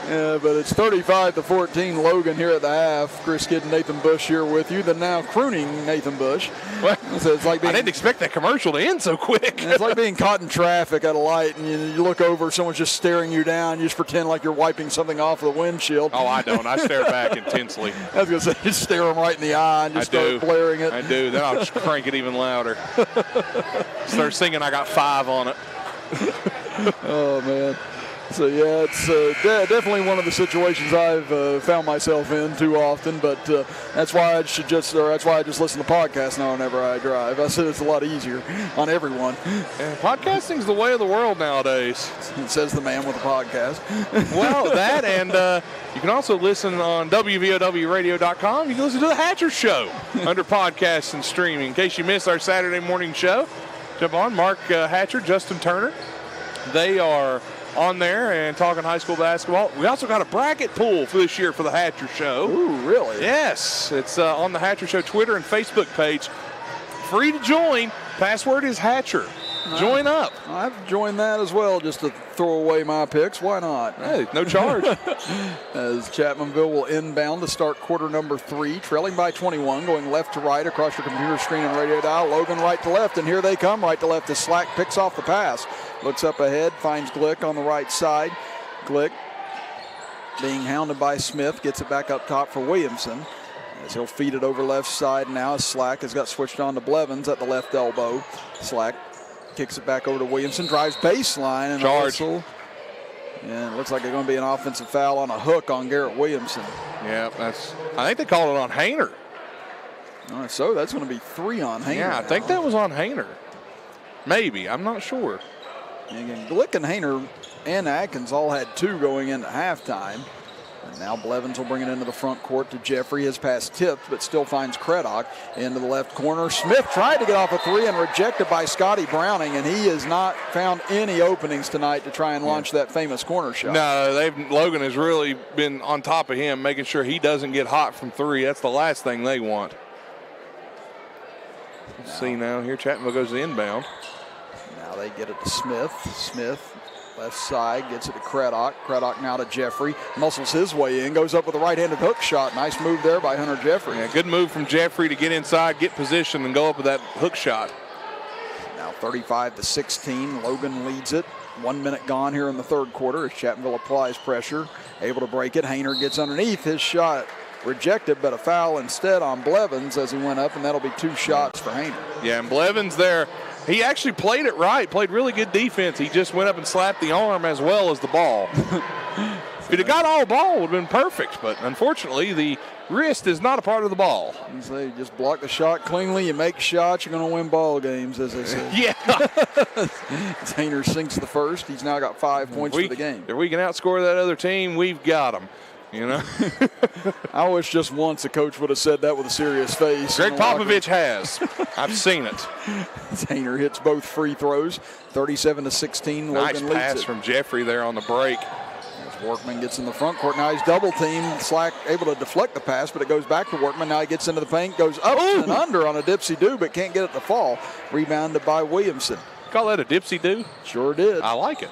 Yeah, but it's 35-14 Logan here at the half. Chris Kidd and Nathan Bush here with you. The now crooning Nathan Bush. Well, so it's like being, I didn't expect that commercial to end so quick. It's like being caught in traffic at a light, and you look over, someone's just staring you down. You just pretend like you're wiping something off the windshield. Oh, I don't. I stare back intensely. I was going to say, just stare them right in the eye and just start blaring it. I do. Then I'll just crank it even louder. Start singing I Got 5 on it. Oh, man. So, yeah, it's definitely one of the situations I've found myself in too often, but that's why I just listen to podcasts now whenever I drive. I said it's a lot easier on everyone. Yeah, podcasting's the way of the world nowadays. It says the man with a podcast. Well, that, and you can also listen on WVOWradio.com. You can listen to The Hatcher Show under podcasts and streaming. In case you missed our Saturday morning show, jump on. Mark Hatcher, Justin Turner. They are on there and talking high school basketball. We also got a bracket pool for this year for the Hatcher Show. Ooh, really? Yes. It's on the Hatcher Show Twitter and Facebook page. Free to join. Password is Hatcher. Join up. I've joined that as well just to throw away my picks. Why not? Hey, no charge. As Chapmanville will inbound to start quarter number 3, trailing by 21, going left to right across your computer screen and radio dial. Logan right to left, and here they come. Right to left is Slack, picks off the pass. Looks up ahead, finds Glick on the right side. Glick being hounded by Smith, gets it back up top for Williamson. As he'll feed it over left side now as Slack has got switched on to Blevins at the left elbow. Slack kicks it back over to Williamson, drives baseline and a whistle. And it looks like it's going to be an offensive foul on a hook on Garrett Williamson. Yeah, I think they called it on Hayner. All right, so that's going to be 3 on Hayner. Yeah, I think that was on Hayner. Maybe, I'm not sure. And again, Glick and Hayner and Atkins all had 2 going into halftime. And now Blevins will bring it into the front court to Jeffrey. His pass tipped, but still finds Craddock into the left corner. Smith tried to get off a three and rejected by Scotty Browning, and he has not found any openings tonight to try and launch that famous corner shot. No, Logan has really been on top of him, making sure he doesn't get hot from three. That's the last thing they want. Let's see now here, Chapmanville goes to the inbound. Now they get it to Smith. Smith, left side, gets it to Craddock. Craddock now to Jeffrey. Muscles his way in, goes up with a right-handed hook shot. Nice move there by Hunter Jeffrey. Yeah, good move from Jeffrey to get inside, get position, and go up with that hook shot. Now 35-16, Logan leads it. 1 minute gone here in the third quarter as Chapmanville applies pressure. Able to break it. Hayner gets underneath. His shot rejected, but a foul instead on Blevins as he went up, and that'll be 2 shots for Hayner. Yeah, and Blevins there, he actually played it right, played really good defense. He just went up and slapped the arm as well as the ball. If he'd have got all ball, it would have been perfect, but unfortunately the wrist is not a part of the ball. You say just block the shot cleanly, you make shots, you're going to win ball games, as they say. Yeah. Hayner sinks the first. He's now got 5 points for the game. If we can outscore that other team, we've got them. You know, I wish just once a coach would have said that with a serious face. Greg Popovich has. I've seen it. Hayner hits both free throws. 37-16. Nice Logan leads pass it from Jeffrey there on the break. As Workman gets in the front court. Now he's double teamed. Slack able to deflect the pass, but it goes back to Workman. Now he gets into the paint, goes up and under on a dipsy-do, but can't get it to fall. Rebounded by Williamson. Call that a dipsy-do? Sure did. I like it.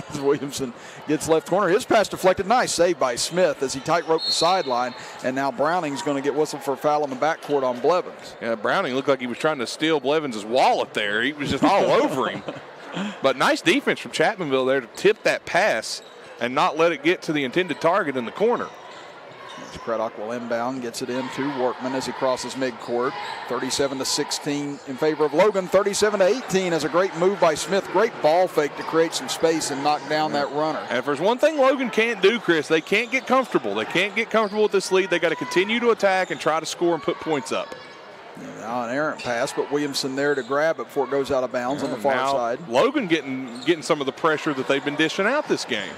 As Williamson gets left corner. His pass deflected. Nice save by Smith as he tight-roped the sideline. And now Browning's going to get whistled for a foul in the backcourt on Blevins. Yeah, Browning looked like he was trying to steal Blevins' wallet there. He was just all over him. But nice defense from Chapmanville there to tip that pass and not let it get to the intended target in the corner. Craddock will inbound, gets it into Workman as he crosses midcourt. 37-16 in favor of Logan. 37-18 as a great move by Smith. Great ball fake to create some space and knock down that runner. And if there's one thing Logan can't do, Chris, they can't get comfortable. They can't get comfortable with this lead. They got to continue to attack and try to score and put points up. Now an errant pass, but Williamson there to grab it before it goes out of bounds on the far side. Logan getting some of the pressure that they've been dishing out this game.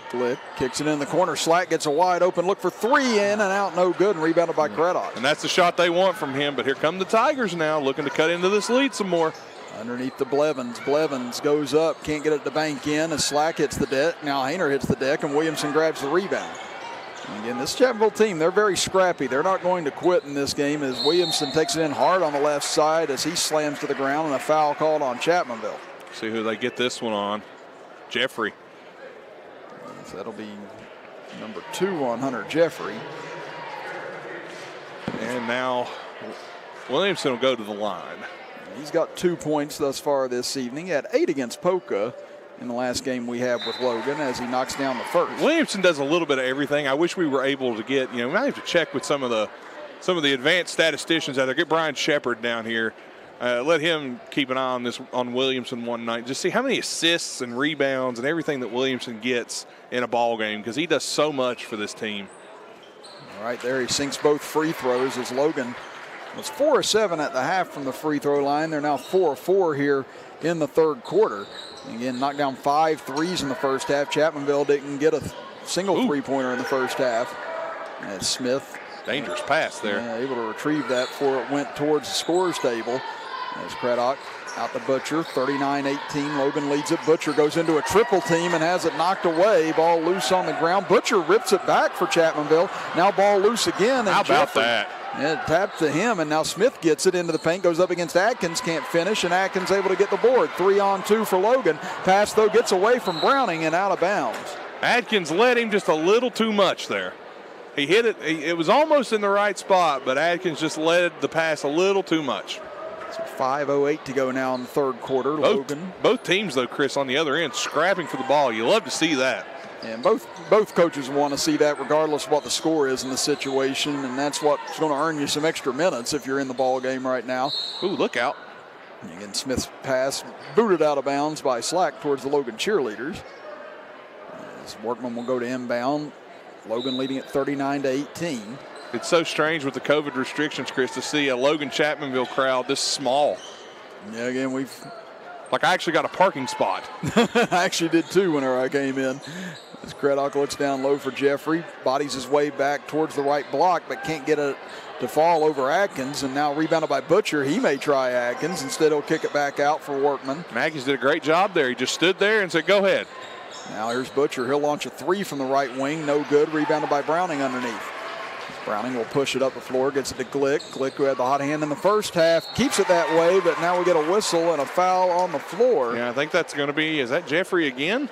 Flick kicks it in the corner. Slack gets a wide open look for three, in and out, no good, and rebounded by Craddock. And that's the shot they want from him, but here come the Tigers now looking to cut into this lead some more. Underneath the Blevins. Blevins goes up, can't get it to bank in as Slack hits the deck. Now Hayner hits the deck, and Williamson grabs the rebound. And again, this Chapmanville team, they're very scrappy. They're not going to quit in this game as Williamson takes it in hard on the left side as he slams to the ground, and a foul called on Chapmanville. See who they get this one on. Jeffrey. So that'll be number 2 on Hunter Jeffrey. And now Williamson will go to the line. He's got 2 points thus far this evening. He had 8 against Polka in the last game we have with Logan as he knocks down the first. Williamson does a little bit of everything. I wish we were able to get, we might have to check with some of the advanced statisticians out there. Get Brian Shepard down here. Let him keep an eye on Williamson one night. Just see how many assists and rebounds and everything that Williamson gets in a ball game because he does so much for this team. All right, there he sinks both free throws as Logan was 4 of 7 at the half from the free throw line. They're now 4 of 4 here in the third quarter. Again, knocked down 5 threes in the first half. Chapmanville didn't get a single three-pointer in the first half. And Smith. Dangerous pass there. Able to retrieve that before it went towards the scorer's table. As Craddock out to Butcher, 39-18. Logan leads it. Butcher goes into a triple team and has it knocked away. Ball loose on the ground. Butcher rips it back for Chapmanville. Now ball loose again. And how about that? It tapped to him, and now Smith gets it into the paint, goes up against Atkins, can't finish, and Atkins able to get the board. 3-on-2 for Logan. Pass, though, gets away from Browning and out of bounds. Atkins led him just a little too much there. He hit it. It was almost in the right spot, but Atkins just led the pass a little too much. So 5:08 to go now in the third quarter. Logan. Both teams, though, Chris, on the other end, scrapping for the ball. You love to see that. And both coaches want to see that regardless of what the score is in the situation, and that's what's going to earn you some extra minutes if you're in the ball game right now. Ooh, look out. Again, Smith's pass booted out of bounds by Slack towards the Logan cheerleaders. As Workman will go to inbound. Logan leading at 39-18. It's so strange with the COVID restrictions, Chris, to see a Logan Chapmanville crowd this small. Yeah, again, I actually got a parking spot. I actually did too whenever I came in. As Craddock looks down low for Jeffrey, bodies his way back towards the right block, but can't get it to fall over Atkins, and now rebounded by Butcher. He may try Atkins. Instead, he'll kick it back out for Workman. Atkins did a great job there. He just stood there and said, go ahead. Now here's Butcher. He'll launch a three from the right wing. No good. Rebounded by Browning underneath. Browning will push it up the floor, gets it to Glick. Glick, who had the hot hand in the first half, keeps it that way, but now we get a whistle and a foul on the floor. Yeah, I think that's going to be, is that Jeffrey again?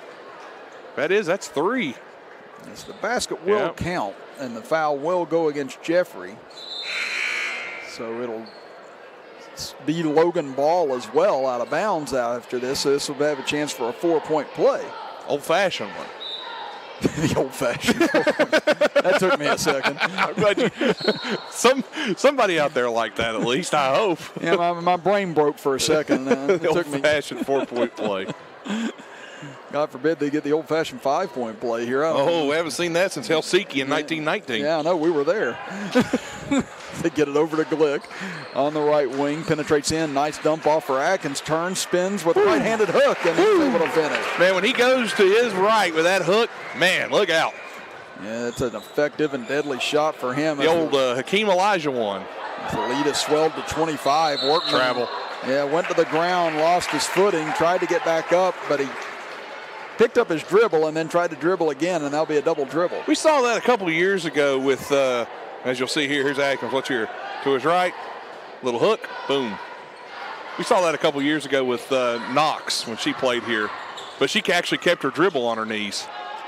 That's 3. Yes, the basket will count, and the foul will go against Jeffrey. So it'll be Logan ball as well, out of bounds after this. So this will have a chance for a 4-point play. Old-fashioned one. The old-fashioned. That took me a second. I'm glad somebody out there like that, at least, I hope. Yeah, my brain broke for a second. The old-fashioned 4-point play. God forbid they get the old-fashioned 5-point play here. We haven't seen that since Helsinki in 1919. Yeah, I know. We were there. They get it over to Glick on the right wing. Penetrates in. Nice dump off for Atkins. Turns, spins with a right-handed hook, and he's able to finish. Man, when he goes to his right with that hook, man, look out. Yeah, it's an effective and deadly shot for him. The old Hakeem Elijah one. The lead has swelled to 25. Workman, travel. Yeah, went to the ground, lost his footing, tried to get back up, but he picked up his dribble and then tried to dribble again, and that'll be a double dribble. We saw that a couple of years ago with, as you'll see here, here's Atkins. What's here? To his right, little hook, boom. We saw that a couple of years ago with Knox when she played here, but she actually kept her dribble on her knees.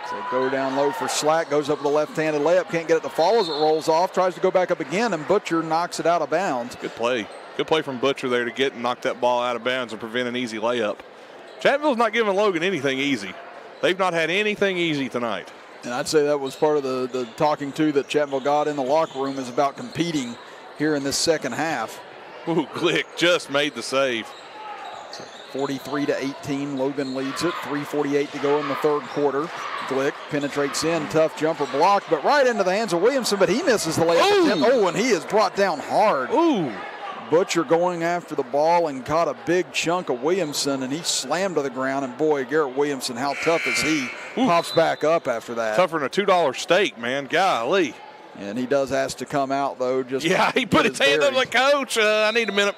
So go down low for Slack, goes up with a left-handed layup, can't get it to fall as it rolls off, tries to go back up again, and Butcher knocks it out of bounds. Good play. Good play from Butcher there to get and knock that ball out of bounds and prevent an easy layup. Chapmanville's not giving Logan anything easy. They've not had anything easy tonight. And I'd say that was part of the talking to that Chapmanville got in the locker room, is about competing here in this second half. Ooh, Glick just made the save. 43-18, Logan leads it. 3:48 to go in the third quarter. Glick penetrates in, tough jumper block, but right into the hands of Williamson, but he misses the layup attempt. Oh, and he is brought down hard. Ooh. Butcher going after the ball and caught a big chunk of Williamson, and he slammed to the ground, and boy, Garrett Williamson, how tough is he? Ooh. Pops back up after that. Tougher than a $2 steak, man. Golly. And he does ask to come out, though. He put his hand up like, Coach, I need a minute.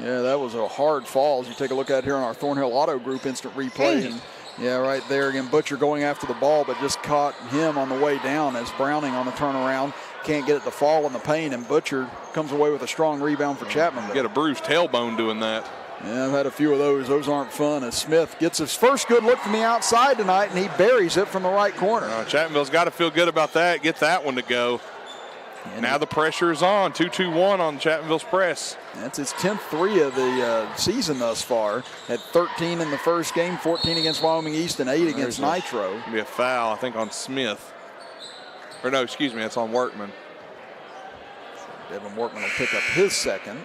Yeah, that was a hard fall. As you take a look at it here on our Thornhill Auto Group instant replay. And yeah, right there again, Butcher going after the ball, but just caught him on the way down as Browning on the turnaround can't get it to fall in the paint, and Butcher comes away with a strong rebound for Chapman. Get a bruised tailbone doing that. Yeah, I've had a few of those. Those aren't fun, as Smith gets his first good look from the outside tonight, and he buries it from the right corner. Chapmanville's got to feel good about that, get that one to go. And now the pressure is on, 2-2-1 on Chapmanville's press. That's his 10th three of the season thus far. Had 13 in the first game, 14 against Wyoming East, and 8 against Nitro. Be a foul, I think, on Smith. Or no, excuse me, that's on Workman. So Devin Workman will pick up his second.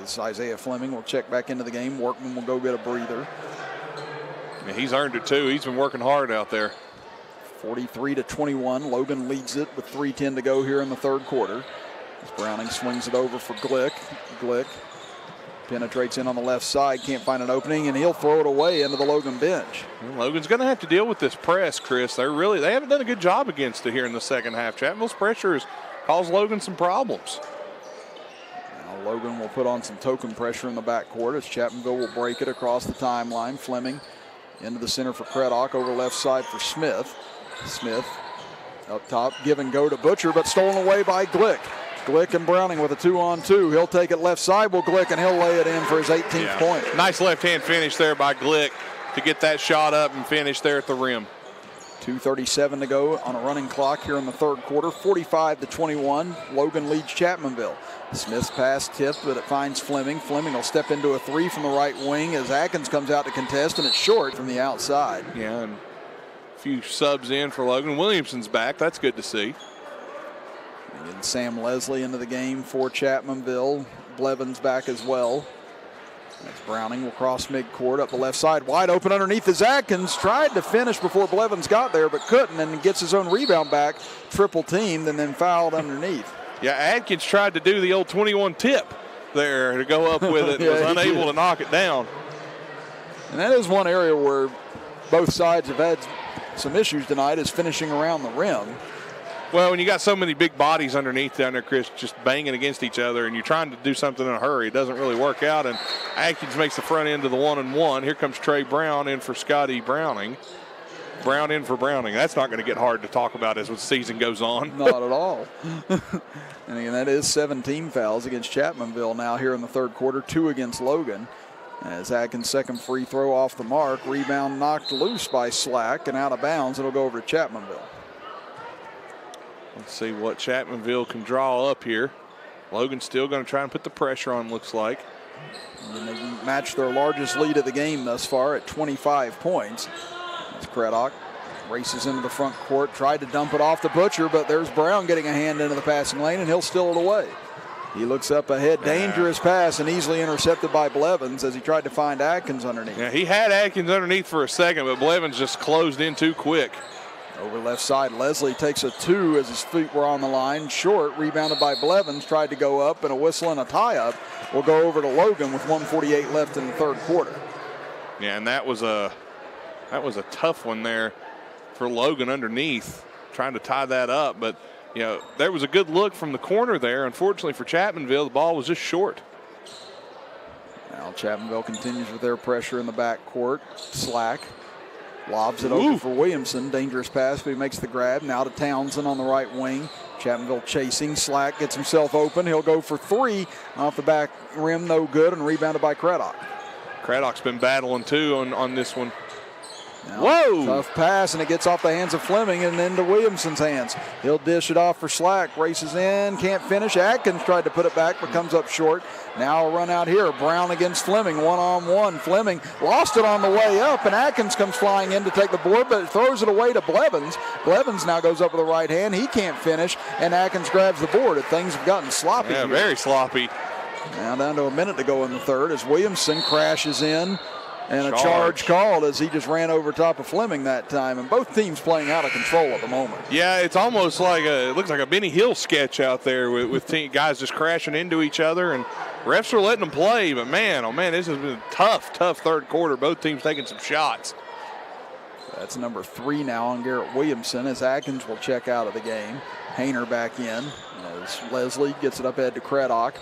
As Isaiah Fleming will check back into the game. Workman will go get a breather. Yeah, he's earned it too. He's been working hard out there. 43-21. Logan leads it with 3:10 to go here in the third quarter. As Browning swings it over for Glick. Glick penetrates in on the left side, can't find an opening, and he'll throw it away into the Logan bench. Well, Logan's going to have to deal with this press, Chris. They haven't done a good job against it here in the second half. Chapmanville's pressure has caused Logan some problems. Now Logan will put on some token pressure in the backcourt as Chapmanville will break it across the timeline. Fleming into the center for Craddock, over left side for Smith. Smith up top, give and go to Butcher, but stolen away by Glick. Glick and Browning with a 2-on-2. He'll take it left side, will Glick, and he'll lay it in for his 18th point. Nice left-hand finish there by Glick to get that shot up and finish there at the rim. 2:37 to go on a running clock here in the third quarter. 45-21. Logan leads Chapmanville. Smith's pass tipped, but it finds Fleming. Fleming will step into a three from the right wing as Atkins comes out to contest, and it's short from the outside. Yeah, and a few subs in for Logan. Williamson's back. That's good to see. And Sam Leslie into the game for Chapmanville. Blevins back as well. As Browning will cross midcourt up the left side. Wide open underneath is Atkins. Tried to finish before Blevins got there, but couldn't, and gets his own rebound back. Triple teamed and then fouled underneath. Yeah, Atkins tried to do the old 21 tip there to go up with it. Was unable to knock it down. And that is one area where both sides have had some issues tonight is finishing around the rim. Well, when you got so many big bodies underneath down there, Chris, just banging against each other, and you're trying to do something in a hurry, it doesn't really work out. And Atkins makes the front end of the 1-and-1. Here comes Trey Brown in for Scotty Browning. Brown in for Browning. That's not going to get hard to talk about as the season goes on. Not at all. And again, that is 17 fouls against Chapmanville now here in the third quarter, 2 against Logan. As Atkins' second free throw off the mark, rebound knocked loose by Slack and out of bounds. It'll go over to Chapmanville. Let's see what Chapmanville can draw up here. Logan's still going to try and put the pressure on, looks like. And they matched their largest lead of the game thus far at 25 points. As Craddock races into the front court, tried to dump it off to Butcher, but there's Brown getting a hand into the passing lane, and he'll steal it away. He looks up ahead, dangerous pass, and easily intercepted by Blevins as he tried to find Atkins underneath. Yeah, he had Atkins underneath for a second, but Blevins just closed in too quick. Over left side, Leslie takes a 2 as his feet were on the line. Short, rebounded by Blevins, tried to go up, and a whistle and a tie-up will go over to Logan with 1:48 left in the third quarter. Yeah, and that was a tough one there for Logan underneath, trying to tie that up. But, you know, there was a good look from the corner there. Unfortunately for Chapmanville, the ball was just short. Now Chapmanville continues with their pressure in the backcourt. Slack lobs it over for Williamson. Dangerous pass, but he makes the grab. Now to Townsend on the right wing. Chapmanville chasing. Slack gets himself open. He'll go for 3 off the back rim, no good, and rebounded by Craddock. Craddock's been battling too on this one. Now, whoa! Tough pass, and it gets off the hands of Fleming and into Williamson's hands. He'll dish it off for Slack. Races in, can't finish. Atkins tried to put it back, but comes up short. Now a run out here. Brown against Fleming, one-on-one. Fleming lost it on the way up, and Atkins comes flying in to take the board, but throws it away to Blevins. Blevins now goes up with the right hand. He can't finish, and Atkins grabs the board. Things have gotten sloppy. Yeah, here. very sloppy. Now down to a minute to go in the third as Williamson crashes in. And a charge called as he just ran over top of Fleming that time. And both teams playing out of control at the moment. Yeah, it's almost like it looks like a Benny Hill sketch out there with guys just crashing into each other. And refs are letting them play. But, man, oh, man, this has been a tough third quarter. Both teams taking some shots. That's number 3 now on Garrett Williamson as Atkins will check out of the game. Hayner back in as Leslie gets it up ahead to Craddock.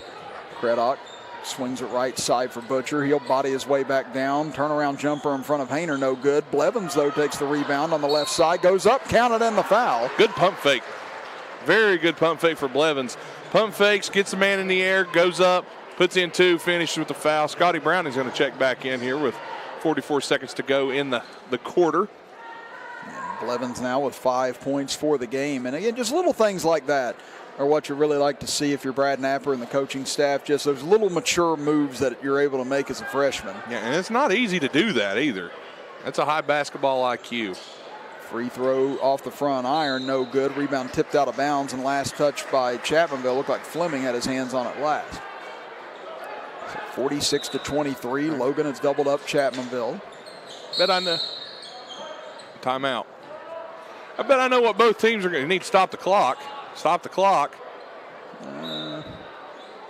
Craddock swings it right side for Butcher. He'll body his way back down. Turnaround jumper in front of Hayner, no good. Blevins, though, takes the rebound on the left side. Goes up, counted in the foul. Good pump fake. Very good pump fake for Blevins. Pump fakes, gets the man in the air, goes up, puts in 2, finishes with the foul. Scotty Brown is going to check back in here with 44 seconds to go in the quarter. And Blevins now with 5 points for the game. And again, just little things like that are what you really like to see if you're Brad Napper and the coaching staff. Just those little mature moves that you're able to make as a freshman. Yeah, and it's not easy to do that either. That's a high basketball IQ. Free throw off the front iron, no good. Rebound tipped out of bounds, and last touch by Chapmanville. Looked like Fleming had his hands on it last. So 46-23. Logan has doubled up Chapmanville. Bet I know. Timeout. I bet I know what both teams are going to need to stop the clock. Stop the clock.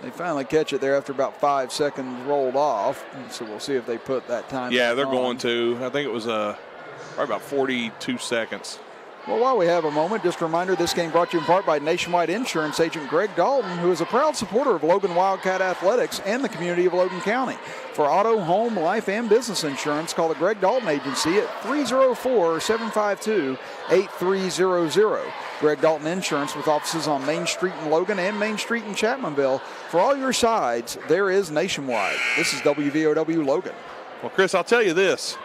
They finally catch it there after about 5 seconds rolled off. So we'll see if they put that time. Yeah, they're going to. I think it was probably about 42 seconds. Well, while we have a moment, just a reminder, this game brought to you in part by Nationwide Insurance agent Greg Dalton, who is a proud supporter of Logan Wildcat Athletics and the community of Logan County. For auto, home, life, and business insurance, call the Greg Dalton Agency at 304-752-8300. Greg Dalton Insurance with offices on Main Street in Logan and Main Street in Chapmanville. For all your sides, there is Nationwide. This is WVOW Logan. Well, Chris, I'll tell you this.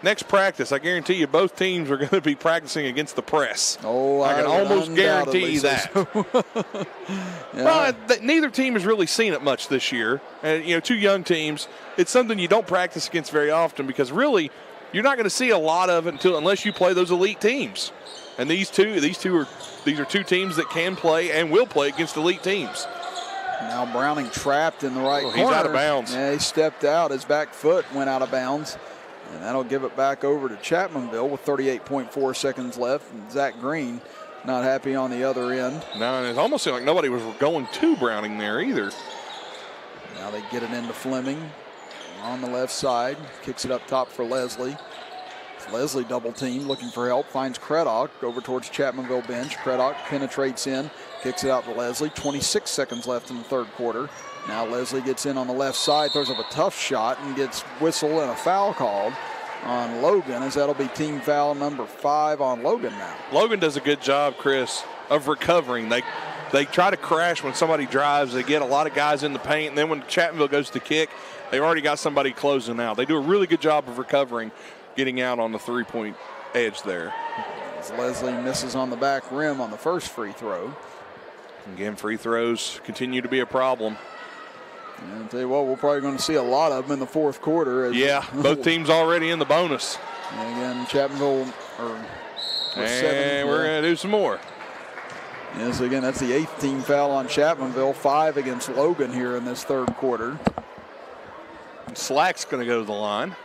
Next practice, I guarantee you both teams are going to be practicing against the press. Oh, I can almost guarantee you that. Yeah. Well, neither team has really seen it much this year. And, you know, 2 young teams, it's something you don't practice against very often because really you're not going to see a lot of it unless you play those elite teams. And these are 2 teams that can play and will play against elite teams. Now Browning trapped in the right corner. He's out of bounds. Yeah, he stepped out. His back foot went out of bounds. And that'll give it back over to Chapmanville with 38.4 seconds left. And Zach Green not happy on the other end. No, and it almost seemed like nobody was going to Browning there either. Now they get it into Fleming on the left side. Kicks it up top for Leslie. Leslie double team, looking for help, finds Craddock over towards Chapmanville bench. Craddock penetrates in, kicks it out to Leslie. 26 seconds left in the third quarter. Now Leslie gets in on the left side, throws up a tough shot and gets whistle and a foul called on Logan, as that'll be team foul number 5 on Logan now. Logan does a good job, Chris, of recovering. They try to crash when somebody drives. They get a lot of guys in the paint, and then when Chapmanville goes to kick, they've already got somebody closing out. They do a really good job of recovering, getting out on the three-point edge there. As Leslie misses on the back rim on the first free throw. Again, free throws continue to be a problem. And I'll tell you what, we're probably going to see a lot of them in the fourth quarter. Yeah, both teams already in the bonus. And again, Chapmanville and we're going to do some more. Yes, again, that's the 8th team foul on Chapmanville. 5 against Logan here in this third quarter. Slack's going to go to the line.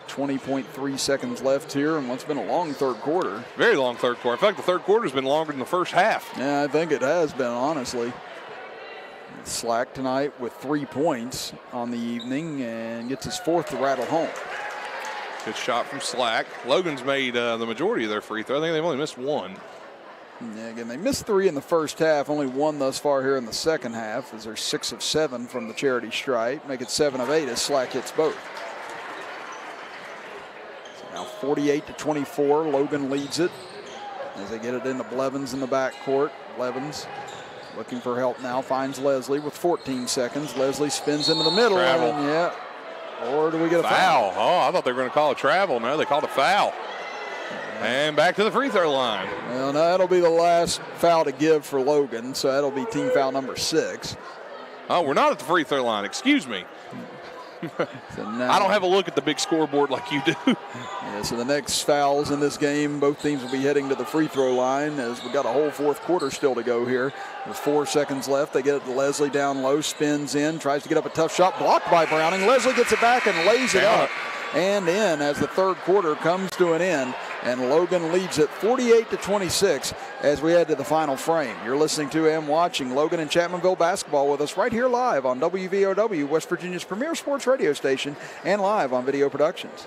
20.3 seconds left here, and what's been a long third quarter. Very long third quarter. In fact, the third quarter's been longer than the first half. Yeah, I think it has been, honestly. Slack tonight with 3 points on the evening and gets his 4th to rattle home. Good shot from Slack. Logan's made the majority of their free throw. I think they've only missed 1. Yeah, again, they missed 3 in the first half, only 1 thus far here in the second half, as they're 6 of 7 from the charity stripe. Make it 7 of 8 as Slack hits both. So now 48-24, Logan leads it as they get it into Blevins in the backcourt. Blevins looking for help now, finds Leslie with 14 seconds. Leslie spins into the middle. Travel. And yeah. Or do we get a foul? Oh, I thought they were going to call a travel. No, they called a foul. And back to the free throw line. Well, no, that'll be the last foul to give for Logan, so that'll be team foul number 6. Oh, we're not at the free throw line. Excuse me. So now, I don't have a look at the big scoreboard like you do. Yeah, so the next fouls in this game, both teams will be heading to the free throw line as we've got a whole fourth quarter still to go here. With 4 seconds left, they get it to Leslie down low, spins in, tries to get up a tough shot, blocked by Browning. Leslie gets it back and lays it up and in as the third quarter comes to an end. And Logan leads it 48-26 as we head to the final frame. You're listening to and watching Logan and Chapmanville basketball with us right here live on WVOW, West Virginia's premier sports radio station, and live on Video Productions.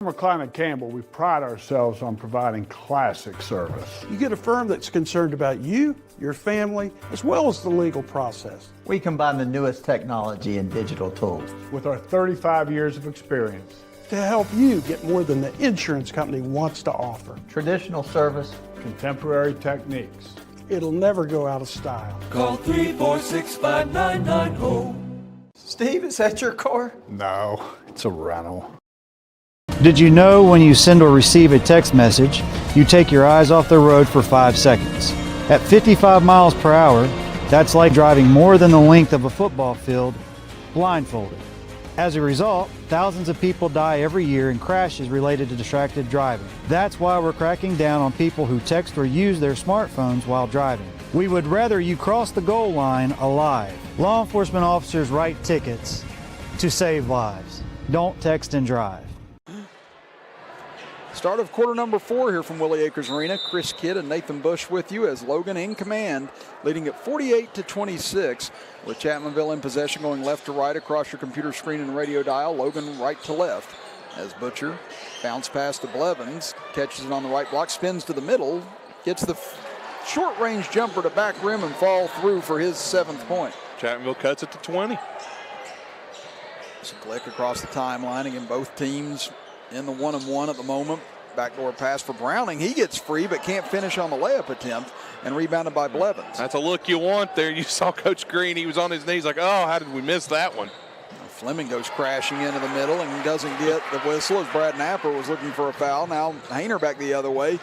We're Climate Campbell. We pride ourselves on providing classic service. You get a firm that's concerned about you, your family, as well as the legal process. We combine the newest technology and digital tools with our 35 years of experience to help you get more than the insurance company wants to offer. Traditional service, contemporary techniques. It'll never go out of style. Call 346-5990. Steve, is that your car? No, it's a rental. Did you know when you send or receive a text message, you take your eyes off the road for 5 seconds? At 55 miles per hour, that's like driving more than the length of a football field blindfolded. As a result, thousands of people die every year in crashes related to distracted driving. That's why we're cracking down on people who text or use their smartphones while driving. We would rather you cross the goal line alive. Law enforcement officers write tickets to save lives. Don't text and drive. Start of quarter number 4 here from Willie Acres Arena. Chris Kidd and Nathan Bush with you as Logan in command, leading at 48-26 with Chapmanville in possession, going left to right across your computer screen and radio dial. Logan right to left as Butcher bounce pass to Blevins, catches it on the right block, spins to the middle, gets the short range jumper to back rim and fall through for his 7th point. Chapmanville cuts it to 20. It's a click across the timeline. Again, both teams in the 1-and-1 at the moment. Backdoor pass for Browning. He gets free but can't finish on the layup attempt, and rebounded by Blevins. That's a look you want there. You saw Coach Green. He was on his knees like, oh, how did we miss that one? Fleming goes crashing into the middle and he doesn't get the whistle as Brad Napper was looking for a foul. Now Hayner back the other way.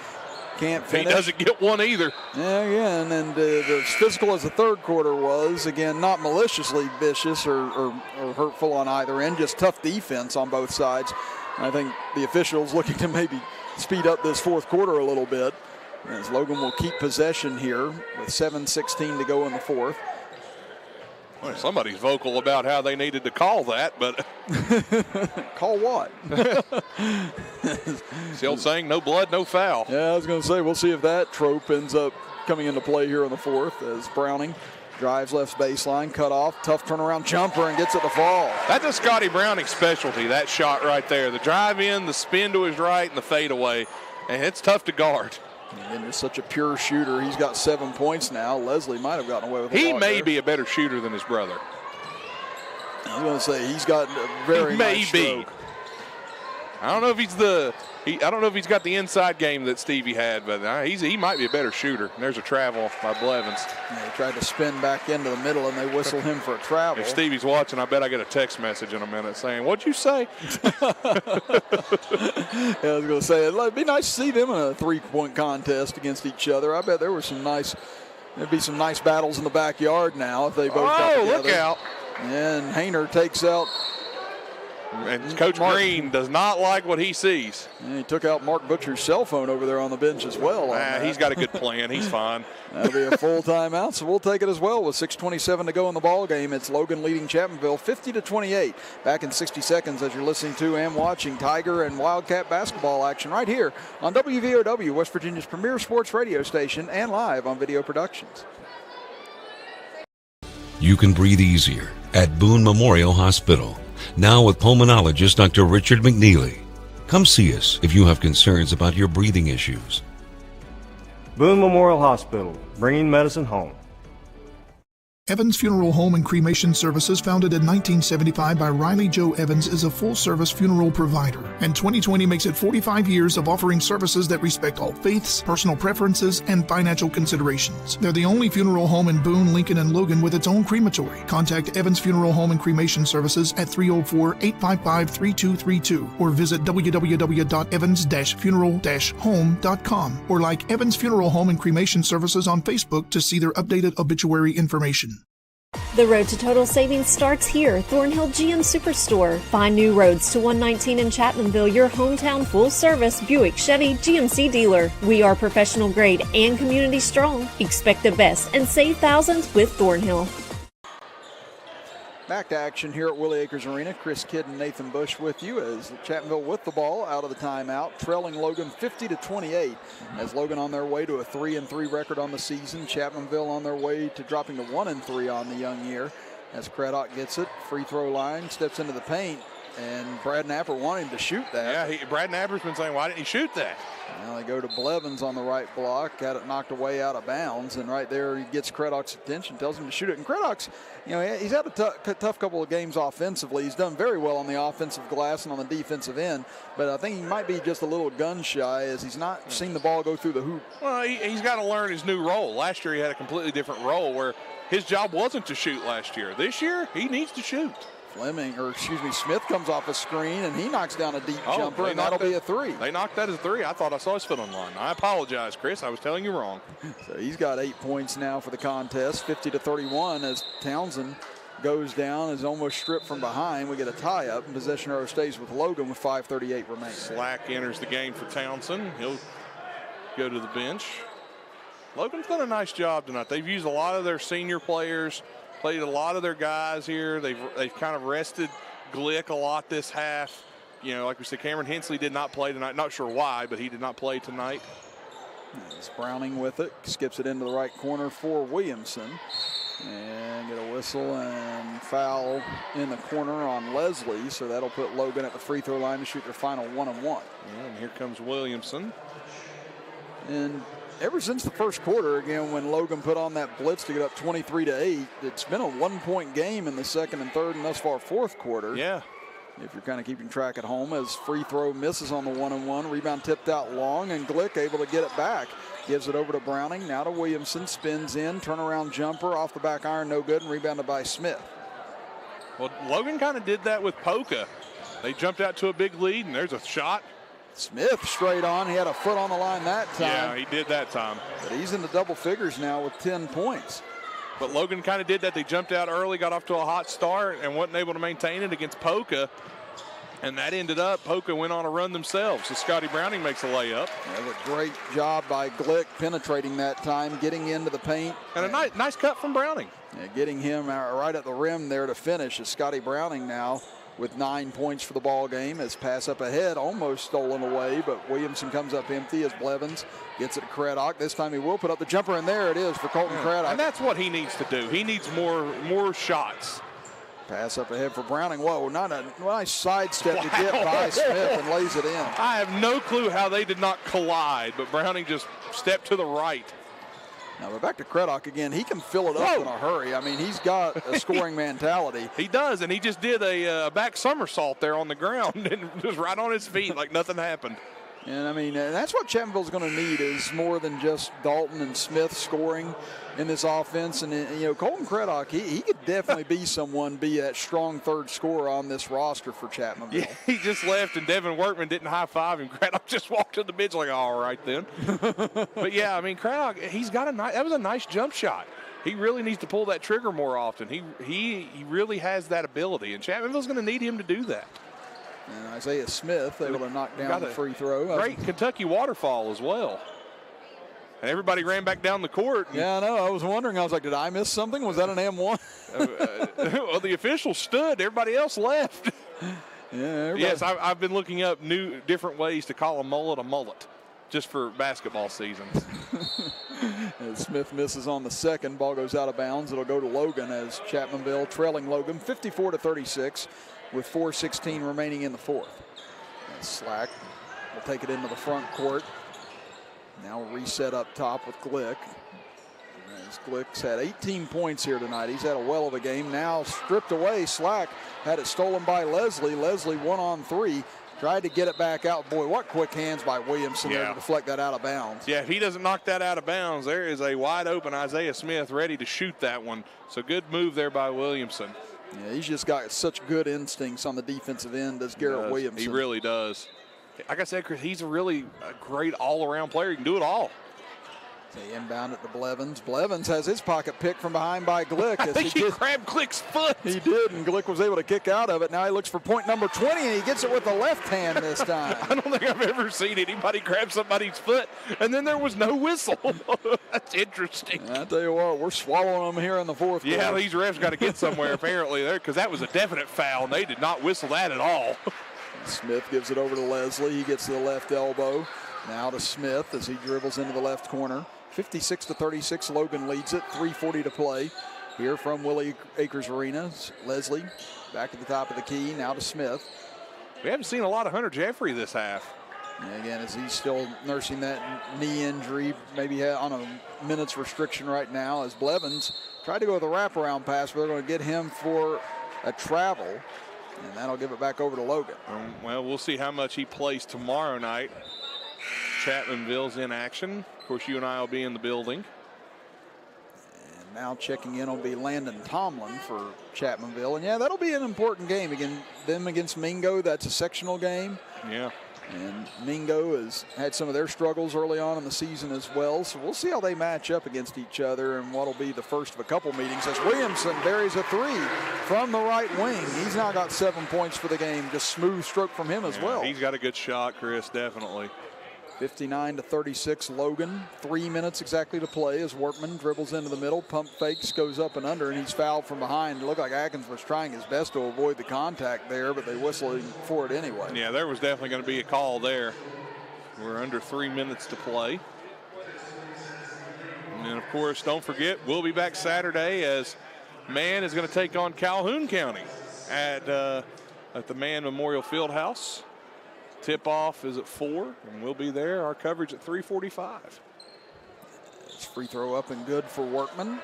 Can't finish. He doesn't get one either. Yeah, again, and as physical as the third quarter was, again, not maliciously vicious or hurtful on either end, just tough defense on both sides. I think the officials looking to maybe speed up this fourth quarter a little bit, as Logan will keep possession here with 7:16 to go in the fourth. Well, somebody's vocal about how they needed to call that, but call what? It's the old saying, no blood, no foul. Yeah, I was going to say, we'll see if that trope ends up coming into play here in the fourth as Browning Drives left baseline, cut off, tough turnaround jumper, and gets it to fall. That's a Scotty Browning's specialty, that shot right there. The drive in, the spin to his right, and the fade away. And it's tough to guard. And just such a pure shooter. He's got 7 points now. Leslie might have gotten away with it. He may be a better shooter than his brother. I was going to say he's got a very nice stroke. I don't know if I don't know if he's got the inside game that Stevie had, but he might be a better shooter. And there's a travel by Blevins. Yeah, he tried to spin back into the middle, and they whistled him for a travel. If Stevie's watching, I bet I get a text message in a minute saying, "What'd you say?" Yeah, I was going to say it'd be nice to see them in a 3-point contest against each other. I bet there'd be some nice battles in the backyard now if they both got together. Look out! And Hayner takes out. And Coach Green does not like what he sees. And he took out Mark Butcher's cell phone over there on the bench as well. He's got a good plan. He's fine. That'll be a full timeout, so we'll take it as well with 6:27 to go in the ball game. It's Logan leading Chapmanville 50-28. Back in 60 seconds as you're listening to and watching Tiger and Wildcat basketball action right here on WVOW, West Virginia's premier sports radio station, and live on Video Productions. You can breathe easier at Boone Memorial Hospital. Now with pulmonologist Dr. Richard McNeely. Come see us if you have concerns about your breathing issues. Boone Memorial Hospital, bringing medicine home. Evans Funeral Home and Cremation Services, founded in 1975 by Riley Joe Evans, is a full-service funeral provider, and 2020 makes it 45 years of offering services that respect all faiths, personal preferences, and financial considerations. They're the only funeral home in Boone, Lincoln, and Logan with its own crematory. Contact Evans Funeral Home and Cremation Services at 304-855-3232 or visit www.evans-funeral-home.com or like Evans Funeral Home and Cremation Services on Facebook to see their updated obituary information. The road to total savings starts here, Thornhill GM Superstore. Find new roads to 119 in Chapmanville, your hometown full-service Buick, Chevy, GMC dealer. We are professional grade and community strong. Expect the best and save thousands with Thornhill. Back to action here at Willie Acres Arena. Chris Kidd and Nathan Bush with you as Chapmanville with the ball out of the timeout, trailing Logan 50-28 as Logan on their way to a 3-3 record on the season. Chapmanville on their way to dropping to 1-3 on the young year as Craddock gets it. Free throw line, steps into the paint, and Brad Napper wanting to shoot that. Yeah, Brad Napper's been saying, why didn't he shoot that? Now they go to Blevins on the right block, got it knocked away out of bounds, and right there he gets Craddock's attention, tells him to shoot it. And Craddock's, he's had a tough couple of games offensively. He's done very well on the offensive glass and on the defensive end, but I think he might be just a little gun shy as he's not seen the ball go through the hoop. Well, he's got to learn his new role. Last year he had a completely different role where his job wasn't to shoot last year. This year he needs to shoot. Smith comes off a screen, and he knocks down a deep jumper, and that'll be a three. They knocked that as a three. I thought I saw his foot on the line. I apologize, Chris. I was telling you wrong. So he's got 8 points now for the contest, 50-31 as Townsend goes down, is almost stripped from behind. We get a tie-up, and possession arrow stays with Logan with 5:38 remaining. Slack enters the game for Townsend. He'll go to the bench. Logan's done a nice job tonight. They've used a lot of their senior players, played a lot of their guys here. They've kind of rested Glick a lot this half. Like we said, Cameron Hensley did not play tonight. Not sure why, but he did not play tonight. It's Browning with it. Skips it into the right corner for Williamson. And get a whistle and foul in the corner on Leslie. So that'll put Logan at the free throw line to shoot their final 1-1. Yeah, and here comes Williamson. And ever since the first quarter, again, when Logan put on that blitz to get up 23-8, it's been a 1-point game in the second and third and thus far fourth quarter. Yeah. If you're kind of keeping track at home, as free throw misses on the 1-1, rebound tipped out long, and Glick able to get it back. Gives it over to Browning, now to Williamson, spins in, turnaround jumper off the back iron, no good, and rebounded by Smith. Well, Logan kind of did that with Polka. They jumped out to a big lead, and there's a shot. Smith straight on. He had a foot on the line that time. Yeah, he did that time. But he's in the double figures now with 10 points. But Logan kind of did that. They jumped out early, got off to a hot start, and wasn't able to maintain it against Polka. And that ended up, Polka went on a run themselves. So Scotty Browning makes a layup. That was a great job by Glick penetrating that time, getting into the paint. And a nice cut from Browning. Yeah, getting him right at the rim there to finish is Scotty Browning now. with 9 points for the ball game. As pass up ahead, almost stolen away, but Williamson comes up empty as Blevins gets it to Craddock. This time he will put up the jumper, and there it is for Colton Craddock. And that's what he needs to do. He needs more shots. Pass up ahead for Browning. Whoa, not a nice sidestep to get by Smith and lays it in. I have no clue how they did not collide, but Browning just stepped to the right. Now, but back to Craddock again. He can fill it up in a hurry. I mean, he's got a scoring mentality. He does, and he just did a back somersault there on the ground and was right on his feet like nothing happened. And, I mean, that's what Chapmanville's going to need is more than just Dalton and Smith scoring in this offense. And, you know, Colton Craddock, he could definitely be that strong third scorer on this roster for Chapmanville. Yeah, he just left, and Devin Workman didn't high-five him. Craddock just walked to the bench like, all right then. But, yeah, I mean, Craddock, that was a nice jump shot. He really needs to pull that trigger more often. He really has that ability, and Chapmanville's going to need him to do that. And Isaiah Smith able to knock down the free throw. Great Kentucky waterfall as well. And everybody ran back down the court. Yeah, I know. I was wondering. I was like, did I miss something? Was that an M1? Well, the official stood. Everybody else left. Yeah. Yes, I've been looking up different ways to call a mullet just for basketball seasons. As Smith misses on the second, ball goes out of bounds. It'll go to Logan as Chapmanville trailing Logan 54-36 with 4:16 remaining in the fourth. And Slack will take it into the front court. Now reset up top with Glick. As Glick's had 18 points here tonight. He's had a well of a game. Now stripped away. Slack had it stolen by Leslie. Leslie 1-on-3. Tried to get it back out. Boy, what quick hands by Williamson there to deflect that out of bounds. Yeah, if he doesn't knock that out of bounds, there is a wide open Isaiah Smith ready to shoot that one. So good move there by Williamson. Yeah, he's just got such good instincts on the defensive end as Garrett Williamson. He really does. Like I said, Chris, he's a great all-around player. He can do it all. They inbound it to Blevins. Blevins has his pocket picked from behind by Glick. I think he grabbed Glick's foot. He did, and Glick was able to kick out of it. Now he looks for point number 20, and he gets it with the left hand this time. I don't think I've ever seen anybody grab somebody's foot, and then there was no whistle. That's interesting. I tell you what, we're swallowing them here in the fourth quarter. Yeah, these refs got to get somewhere apparently there because that was a definite foul, and they did not whistle that at all. Smith gives it over to Leslie. He gets to the left elbow. Now to Smith as he dribbles into the left corner. 56-36, Logan leads it. 3:40 to play here from Willie Acres Arena. Leslie back at the top of the key. Now to Smith. We haven't seen a lot of Hunter Jeffrey this half. And again, as he's still nursing that knee injury, maybe on a minutes restriction right now, as Blevins tried to go with a wraparound pass, but they're going to get him for a travel, and that'll give it back over to Logan. Well, we'll see how much he plays tomorrow night. Chapmanville's in action. Of course, you and I will be in the building. And now checking in will be Landon Tomlin for Chapmanville. And, yeah, that'll be an important game. Again, them against Mingo, that's a sectional game. Yeah. And Mingo has had some of their struggles early on in the season as well. So we'll see how they match up against each other and what will be the first of a couple meetings as Williamson buries a three from the right wing. He's now got 7 points for the game. Just smooth stroke from him as well. He's got a good shot, Chris, definitely. 59-36 Logan. 3 minutes exactly to play as Workman dribbles into the middle, pump fakes, goes up and under, and he's fouled from behind. It looked like Atkins was trying his best to avoid the contact there, but they whistled for it anyway. Yeah, there was definitely going to be a call there. We're under 3 minutes to play. And then, of course, don't forget, we'll be back Saturday as Mann is going to take on Calhoun County at the Mann Memorial Fieldhouse. Tip-off is at 4, and we'll be there. Our coverage at 3:45. Free throw up and good for Workman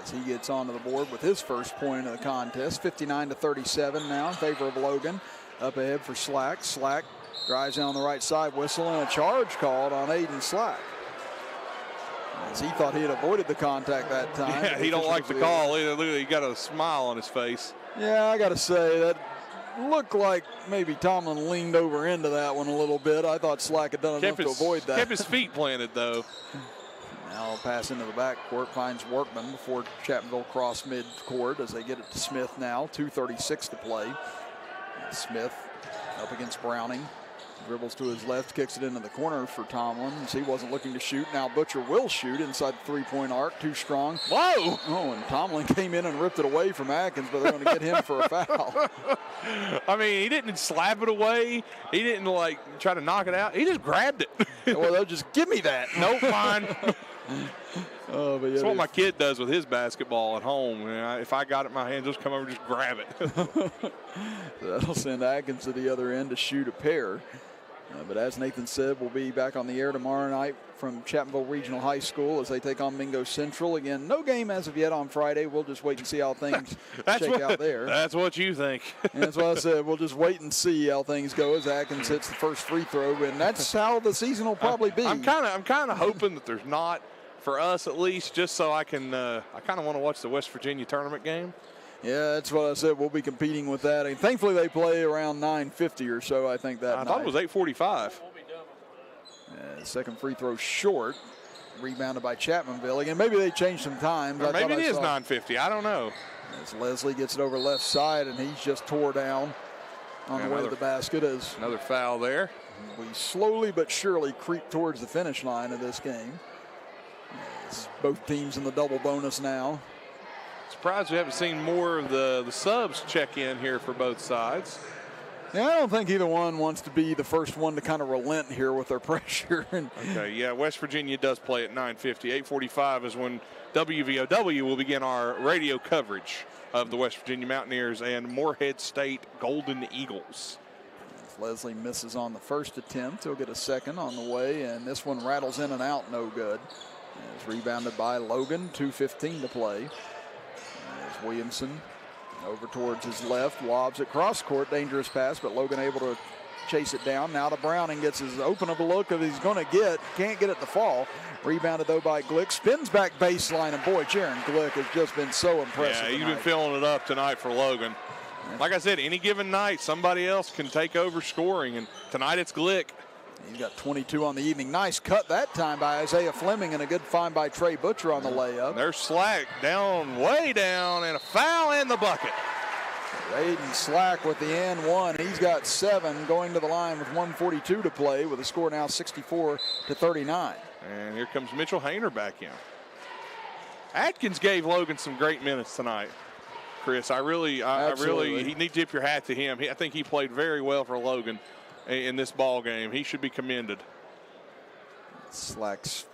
as he gets onto the board with his first point of the contest. 59-37 now in favor of Logan. Up ahead for Slack. Slack drives down the right side, whistle, and a charge called on Aiden Slack. As he thought he had avoided the contact that time. Yeah, he don't like the call. Look, he got a smile on his face. Yeah, I got to say that looked like maybe Tomlin leaned over into that one a little bit. I thought Slack had done enough to avoid that. Kept his feet planted, though. Now pass into the backcourt, finds Workman before Chapmanville cross midcourt as they get it to Smith now. 2:36 to play. Smith up against Browning. Dribbles to his left, kicks it into the corner for Tomlin. He wasn't looking to shoot. Now Butcher will shoot inside the three-point arc. Too strong. Whoa! Oh, and Tomlin came in and ripped it away from Atkins, but they're going to get him for a foul. I mean, he didn't slap it away. He didn't, try to knock it out. He just grabbed it. Well, they'll just give me that. Nope, fine. Oh, but yeah, that's what my kid does with his basketball at home. If I got it in my hand, just come over and just grab it. That'll send Atkins to the other end to shoot a pair. But as Nathan said, we'll be back on the air tomorrow night from Chapmanville Regional High School as they take on Mingo Central. Again, no game as of yet on Friday. We'll just wait and see how things shake out there. That's what you think. And that's what I said. We'll just wait and see how things go as Atkins hits the first free throw. And that's how the season will probably be. I'm kind of hoping that there's not, for us at least, just so I can. I kind of want to watch the West Virginia tournament game. Yeah, that's what I said. We'll be competing with that. And thankfully, they play around 9:50 or so, I think, that night. I thought it was 8:45. Second free throw short. Rebounded by Chapmanville. Again, maybe they changed some times. Or maybe it is 9:50. I don't know. As Leslie gets it over left side, and he's just tore down on the way to the basket. As another foul there. We slowly but surely creep towards the finish line of this game. As both teams in the double bonus now. Surprised we haven't seen more of the subs check in here for both sides. Yeah, I don't think either one wants to be the first one to kind of relent here with their pressure. Okay, yeah, West Virginia does play at 9:50. 8:45 is when WVOW will begin our radio coverage of the West Virginia Mountaineers and Morehead State Golden Eagles. As Leslie misses on the first attempt, he'll get a second on the way, and this one rattles in and out, no good. It's rebounded by Logan, 2:15 to play. As Williamson over towards his left, lobs it cross court, dangerous pass, but Logan able to chase it down. Now to Browning, gets as open of a look as he's going to get, can't get it to fall. Rebounded though by Glick, spins back baseline, and boy, Jaron Glick has just been so impressive. Yeah, he's been filling it up tonight for Logan. Like I said, any given night, somebody else can take over scoring, and tonight it's Glick. He's got 22 on the evening. Nice cut that time by Isaiah Fleming, and a good find by Trey Butcher on the layup. There's Slack down, way down, and a foul in the bucket. Aiden Slack with the and one. He's got 7 going to the line with 1:42 to play with a score now 64-39. And here comes Mitchell Hayner back in. Atkins gave Logan some great minutes tonight. Chris, I really, you need to tip your hat to him. I think he played very well for Logan in this ball game. He should be commended. Slack's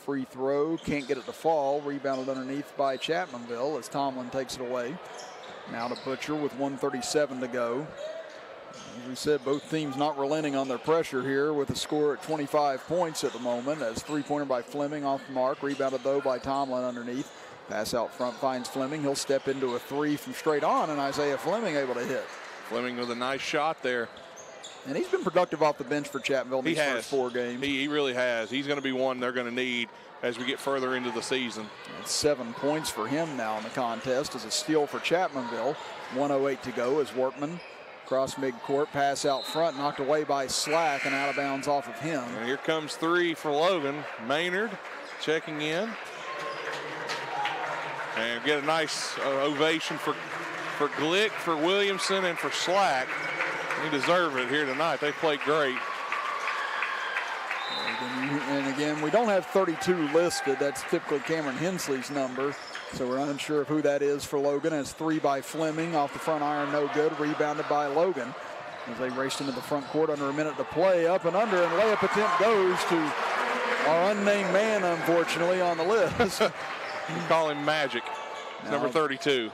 free throw, can't get it to fall. Rebounded underneath by Chapmanville as Tomlin takes it away. Now to Butcher with 1:37 to go. As we said, both teams not relenting on their pressure here with a score at 25 points at the moment. As three-pointer by Fleming off the mark. Rebounded though by Tomlin underneath. Pass out front finds Fleming. He'll step into a three from straight on, and Isaiah Fleming able to hit. Fleming with a nice shot there. And he's been productive off the bench for Chapmanville in these first 4 games. He really has. He's going to be one they're going to need as we get further into the season. That's 7 points for him now in the contest as a steal for Chapmanville. 1:08 to go as Workman cross midcourt, pass out front, knocked away by Slack and out of bounds off of him. And here comes 3 for Logan. Maynard checking in. And get a nice ovation for Glick, for Williamson, and for Slack. They deserve it here tonight. They played great. And again, we don't have 32 listed. That's typically Cameron Hensley's number. So we're unsure of who that is for Logan. It's 3 by Fleming off the front iron, no good. Rebounded by Logan as they raced into the front court under a minute to play. Up and under, and layup attempt goes to our unnamed man, unfortunately, on the list. We call him Magic. It's number 32.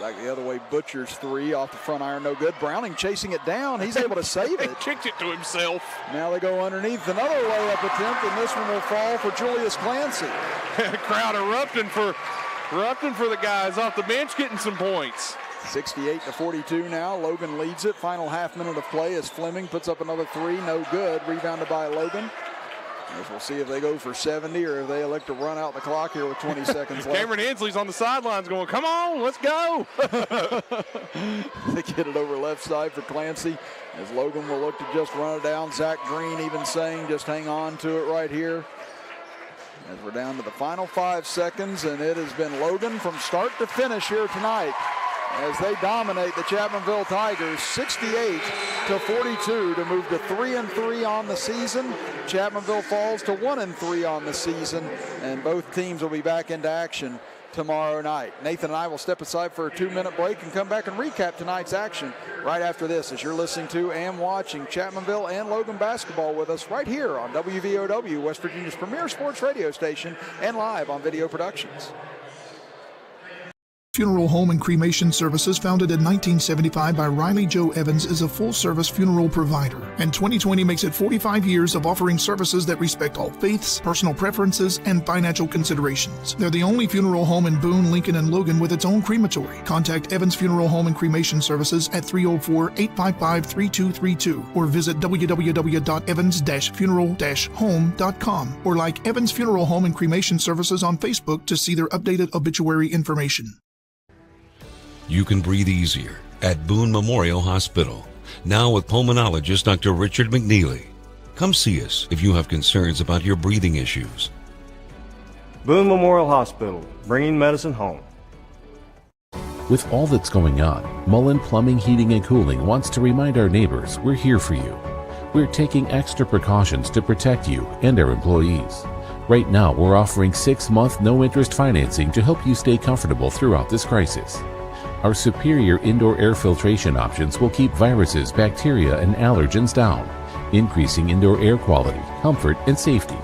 Back the other way, Butcher's 3 off the front iron, no good. Browning chasing it down. He's able to save it. Kicked it to himself. Now they go underneath. Another layup attempt, and this one will fall for Julius Clancy. Crowd erupting for the guys off the bench getting some points. 68-42 now. Logan leads it. Final half minute of play as Fleming puts up another 3, no good. Rebounded by Logan. As we'll see if they go for 70 or if they elect to run out the clock here with 20 seconds left. Cameron Hensley's on the sidelines going, come on, let's go. They get it over left side for Clancy as Logan will look to just run it down. Zach Green even saying just hang on to it right here. As we're down to the final 5 seconds, and it has been Logan from start to finish here tonight. as they dominate the Chapmanville Tigers 68-42 to move to 3-3 on the season. Chapmanville falls to 1-3 on the season, and both teams will be back into action tomorrow night. Nathan and I will step aside for a 2-minute break and come back and recap tonight's action right after this, as you're listening to and watching Chapmanville and Logan basketball with us right here on WVOW, West Virginia's premier sports radio station, and live on Video Productions. Funeral Home and Cremation Services, founded in 1975 by Riley Joe Evans, is a full-service funeral provider, and 2020 makes it 45 years of offering services that respect all faiths, personal preferences, and financial considerations. They're the only funeral home in Boone, Lincoln, and Logan with its own crematory. Contact Evans Funeral Home and Cremation Services at 304-855-3232 or visit www.evans-funeral-home.com or like Evans Funeral Home and Cremation Services on Facebook to see their updated obituary information. You can breathe easier at Boone Memorial Hospital, now with pulmonologist Dr. Richard McNeely. Come see us if you have concerns about your breathing issues. Boone Memorial Hospital, bringing medicine home. With all that's going on, Mullen Plumbing, Heating, and Cooling wants to remind our neighbors we're here for you. We're taking extra precautions to protect you and our employees. Right now, we're offering 6-month no-interest financing to help you stay comfortable throughout this crisis. Our superior indoor air filtration options will keep viruses, bacteria, and allergens down, increasing indoor air quality, comfort, and safety.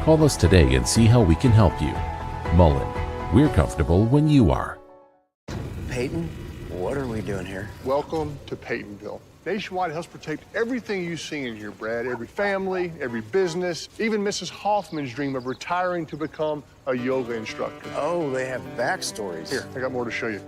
Call us today and see how we can help you. Mullen, we're comfortable when you are. Peyton, what are we doing here? Welcome to Peytonville. Nationwide helps protect everything you see in here, Brad. Every family, every business, even Mrs. Hoffman's dream of retiring to become a yoga instructor. Oh, they have backstories. Here, I got more to show you.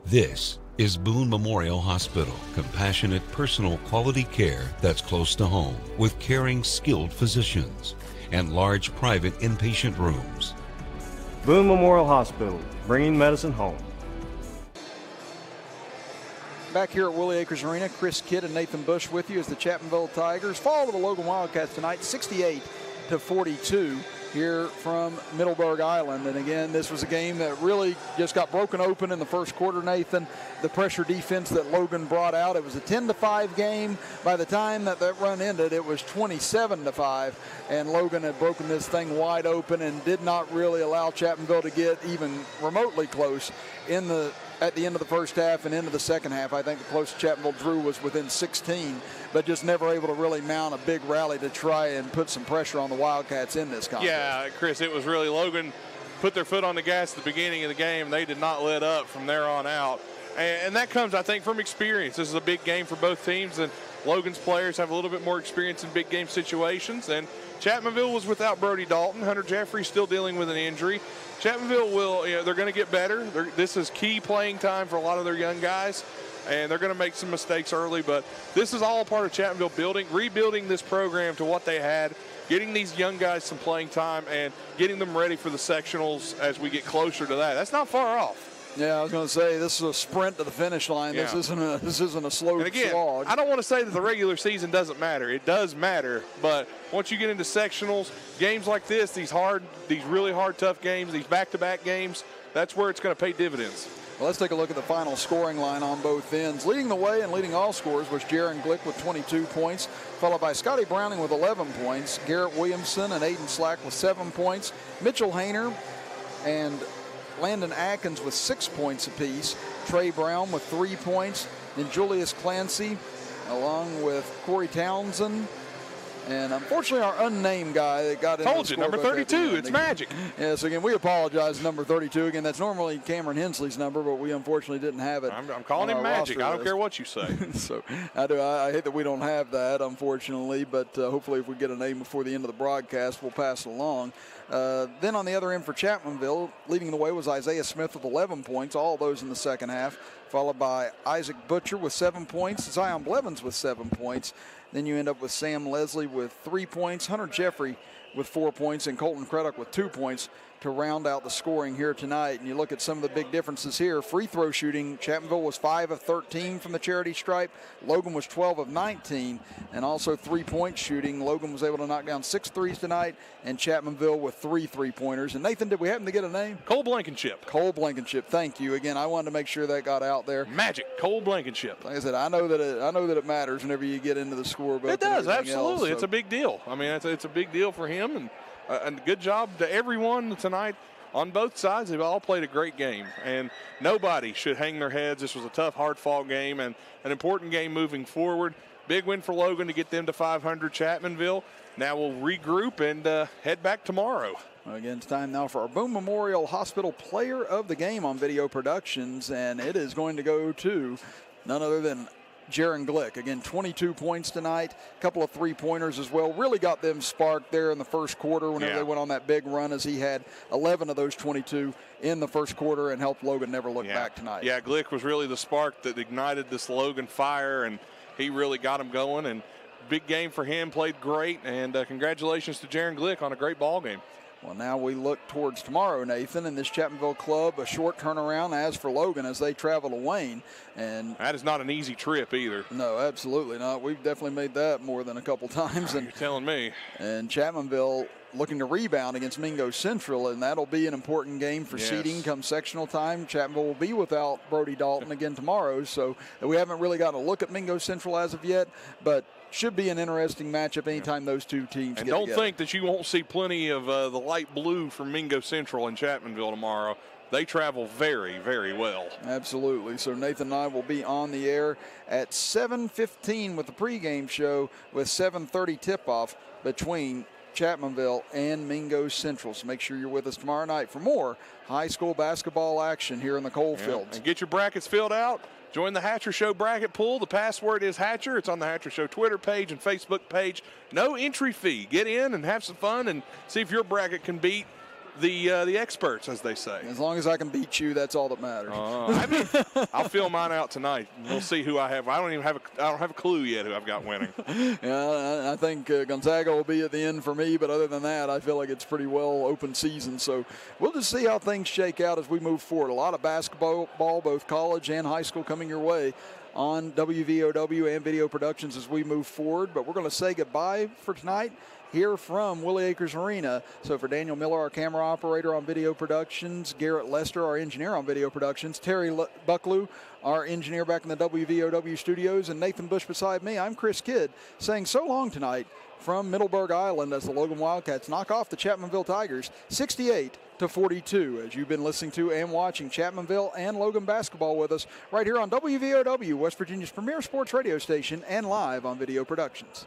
This is Boone Memorial Hospital, compassionate personal quality care that's close to home, with caring skilled physicians and large private inpatient rooms. Boone Memorial Hospital, bringing medicine home. Back here at Willie Acres Arena, Chris Kidd and Nathan Bush with you as the Chapmanville Tigers fall to the Logan Wildcats tonight, 68-42. Here from Middleburg Island. And again, this was a game that really just got broken open in the first quarter, Nathan. The pressure defense that Logan brought out, it was a 10-5 game. By the time that run ended, it was 27-5, and Logan had broken this thing wide open and did not really allow Chapmanville to get even remotely close at the end of the first half and into the second half. I think the closest Chapmanville drew was within 16, but just never able to really mount a big rally to try and put some pressure on the Wildcats in this contest. Yeah, Chris, it was really Logan put their foot on the gas at the beginning of the game. They did not let up from there on out. And that comes, I think, from experience. This is a big game for both teams, and Logan's players have a little bit more experience in big game situations. And Chapmanville was without Brody Dalton. Hunter Jeffrey's still dealing with an injury. Chapmanville will, they're going to get better. This is key playing time for a lot of their young guys, and they're going to make some mistakes early, but this is all part of Chapmanville rebuilding this program to what they had, getting these young guys some playing time and getting them ready for the sectionals as we get closer to that. That's not far off. Yeah, I was going to say, this is a sprint to the finish line. Yeah. This isn't a slow slog. I don't want to say that the regular season doesn't matter. It does matter, but once you get into sectionals, games like this, these really hard, tough games, these back-to-back games, that's where it's going to pay dividends. Well, let's take a look at the final scoring line on both ends. Leading the way and leading all scores was Jaron Glick with 22 points, followed by Scotty Browning with 11 points, Garrett Williamson and Aiden Slack with 7 points, Mitchell Hayner and Landon Atkins with 6 points apiece, Trey Brown with 3 points, then Julius Clancy along with Corey Townsend, and unfortunately our unnamed guy that got in. Told you, number 32, it's magic. Yes, again, we apologize, number 32. Again, that's normally Cameron Hensley's number, but we unfortunately didn't have it. I'm calling him magic. I don't care what you say. So I hate that we don't have that, unfortunately, but hopefully if we get a name before the end of the broadcast, we'll pass it along. Then on the other end for Chapmanville, leading the way was Isaiah Smith with 11 points, all those in the second half, followed by Isaac Butcher with 7 points, Zion Blevins with 7 points. Then you end up with Sam Leslie with 3 points, Hunter Jeffrey with 4 points, and Colton Craddock with 2 points. to round out the scoring here tonight. And you look at some of the big differences here. Free throw shooting, Chapmanville was 5 of 13 from the charity stripe. Logan was 12 of 19. And also three-point shooting, Logan was able to knock down 6 threes tonight, and Chapmanville with 3 3-pointers. And Nathan, did we happen to get a name? Cole Blankenship. Cole Blankenship, thank you. Again, I wanted to make sure that got out there. Magic, Cole Blankenship. Like I said, I know that it matters whenever you get into the scorebook. It does, absolutely. Else, so. It's a big deal. I mean, it's a big deal for him, and good job to everyone tonight on both sides. They've all played a great game, and nobody should hang their heads. This was a tough, hard-fought game and an important game moving forward. Big win for Logan to get them to 500. Chapmanville. Now we'll regroup and head back tomorrow. Again, it's time now for our Boone Memorial Hospital Player of the Game on Video Productions, and it is going to go to none other than Jaron Glick. Again, 22 points tonight, a couple of three-pointers as well. Really got them sparked there in the first quarter whenever they went on that big run, as he had 11 of those 22 in the first quarter and helped Logan never look back tonight. Yeah, Glick was really the spark that ignited this Logan fire, and he really got him going. And big game for him, played great, and congratulations to Jaron Glick on a great ball game. Well, now we look towards tomorrow, Nathan, and this Chapmanville club, a short turnaround as for Logan as they travel to Wayne. And that is not an easy trip either. No, absolutely not. We've definitely made that more than a couple times. You're telling me. And Chapmanville looking to rebound against Mingo Central, and that'll be an important game for seeding come sectional time. Chapmanville will be without Brody Dalton again tomorrow, so we haven't really gotten a look at Mingo Central as of yet, but should be an interesting matchup anytime those two teams and get don't together. think that you won't see plenty of the light blue from Mingo Central in Chapmanville tomorrow. They travel very, very well. Absolutely. So Nathan and I will be on the air at 7:15 with the pregame show, with 7:30 tip-off between Chapmanville and Mingo Central. So make sure you're with us tomorrow night for more high school basketball action here in the Coalfields. And get your brackets filled out. Join the Hatcher Show bracket pool. The password is Hatcher. It's on the Hatcher Show Twitter page and Facebook page. No entry fee. Get in and have some fun and see if your bracket can beat the experts, as they say. As long as I can beat you, that's all that matters. I'll fill mine out tonight. We'll see who I have. I don't have a clue yet who I've got winning. Yeah, I think Gonzaga will be at the end for me, but other than that, I feel like it's pretty well open season. So we'll just see how things shake out as we move forward. A lot of basketball, both college and high school, coming your way on WVOW and Video Productions as we move forward. But we're going to say goodbye for tonight here from Willie Acres Arena. So for Daniel Miller, our camera operator on Video Productions, Garrett Lester, our engineer on Video Productions, Terry Bucklew, our engineer back in the WVOW studios, and Nathan Bush beside me, I'm Chris Kidd, saying so long tonight from Middleburg Island as the Logan Wildcats knock off the Chapmanville Tigers 68-42, as you've been listening to and watching Chapmanville and Logan basketball with us right here on WVOW, West Virginia's premier sports radio station, and live on Video Productions.